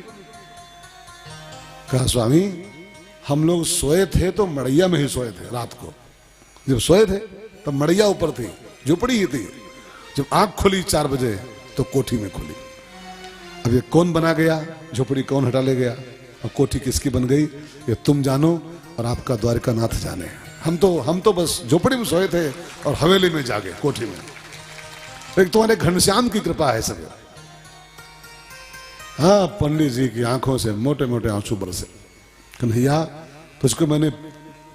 कहा स्वामी हम लोग सोए थे तो मड़ैया में ही सोए थे, रात को जब सोए थे तब मड़ैया ऊपर थी, झोपड़ी ही थी। जब आंख खुली 4 बजे तो कोठी में खुली। अब ये कौन बना गया, झोपड़ी कौन हटा ले गया, और कोठी किसकी बन गई, ये तुम जानो और आपका द्वारकानाथ जाने। हम तो बस झोपड़ी में सोए थे और हवेली में जागे, कोठी में। एक तुम्हारे घनश्याम की कृपा है सब। हाँ, पंडित जी की आंखों से मोटे मोटे आंसू बरसे। कन्हैया तुझको मैंने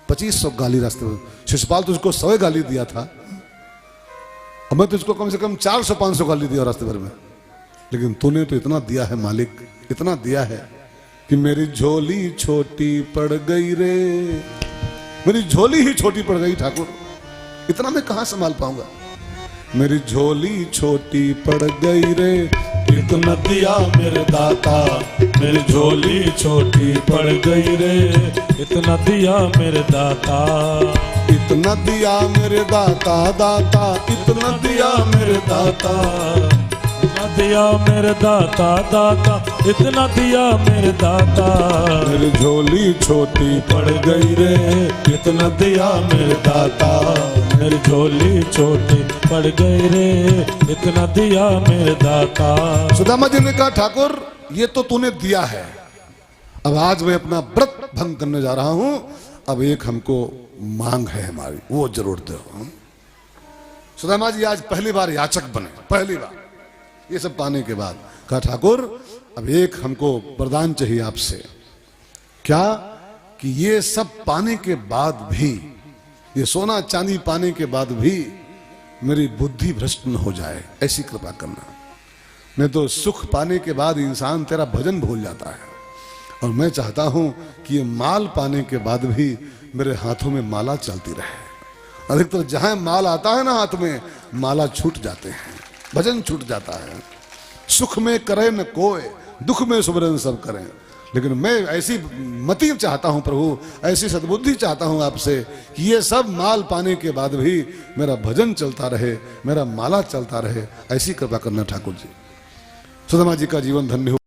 2500 गाली रास्ते में, शिशुपाल तुझको 100 गाली दिया था, और मैं तुझको कम से कम 400-500 गाली दिया रास्ते भर में, लेकिन तूने तो इतना दिया है मालिक, इतना दिया है कि मेरी झोली छोटी पड़ गई रे, मेरी झोली ही छोटी पड़ गई ठाकुर, इतना मैं कहां संभाल पाऊंगा? मेरी झोली छोटी पड़ गई रे, इतना दिया मेरे दाता, मेरी झोली छोटी पड़ गई रे, इतना दिया मेरे दाता, इतना दिया मेरे दाता, दाता इतना दिया मेरे दाता, इतना दिया मेरे दाता, दाता इतना दिया मेरे दाता, मेरी झोली छोटी पड़ गई रे, इतना दिया मेरे दाता, मेरी झोली छोटी पड़ गई रे, इतना दिया मेरे दाता। सुदामा जी ने कहा ठाकुर ये तो तूने दिया है, अब आज मैं अपना व्रत भंग करने जा रहा हूं, अब एक हमको मांग है हमारी, वो जरूर दो। सुदामा जी आज पहली बार याचक बने, पहली बार ये सब पाने के बाद। कहा ठाकुर अब एक हमको वरदान चाहिए आपसे। क्या? कि ये सब पाने के बाद भी, ये सोना चांदी पाने के बाद भी मेरी बुद्धि भ्रष्ट न हो जाए, ऐसी कृपा करना। नहीं तो सुख पाने के बाद इंसान तेरा भजन भूल जाता है, और मैं चाहता हूं कि ये माल पाने के बाद भी मेरे हाथों में माला चलती रहे। अधिकतर जहां माल आता है ना हाथ में, माला छूट जाते हैं, भजन छूट जाता है। सुख में करे न कोय, दुख में सुमरन सब करें। लेकिन मैं ऐसी मति चाहता हूं प्रभु, ऐसी सद्बुद्धि चाहता हूं आपसे कि ये सब माल पाने के बाद भी मेरा भजन चलता रहे, मेरा माला चलता रहे, ऐसी कृपा करना ठाकुर जी। सुदामा जी का जीवन धन्य हो।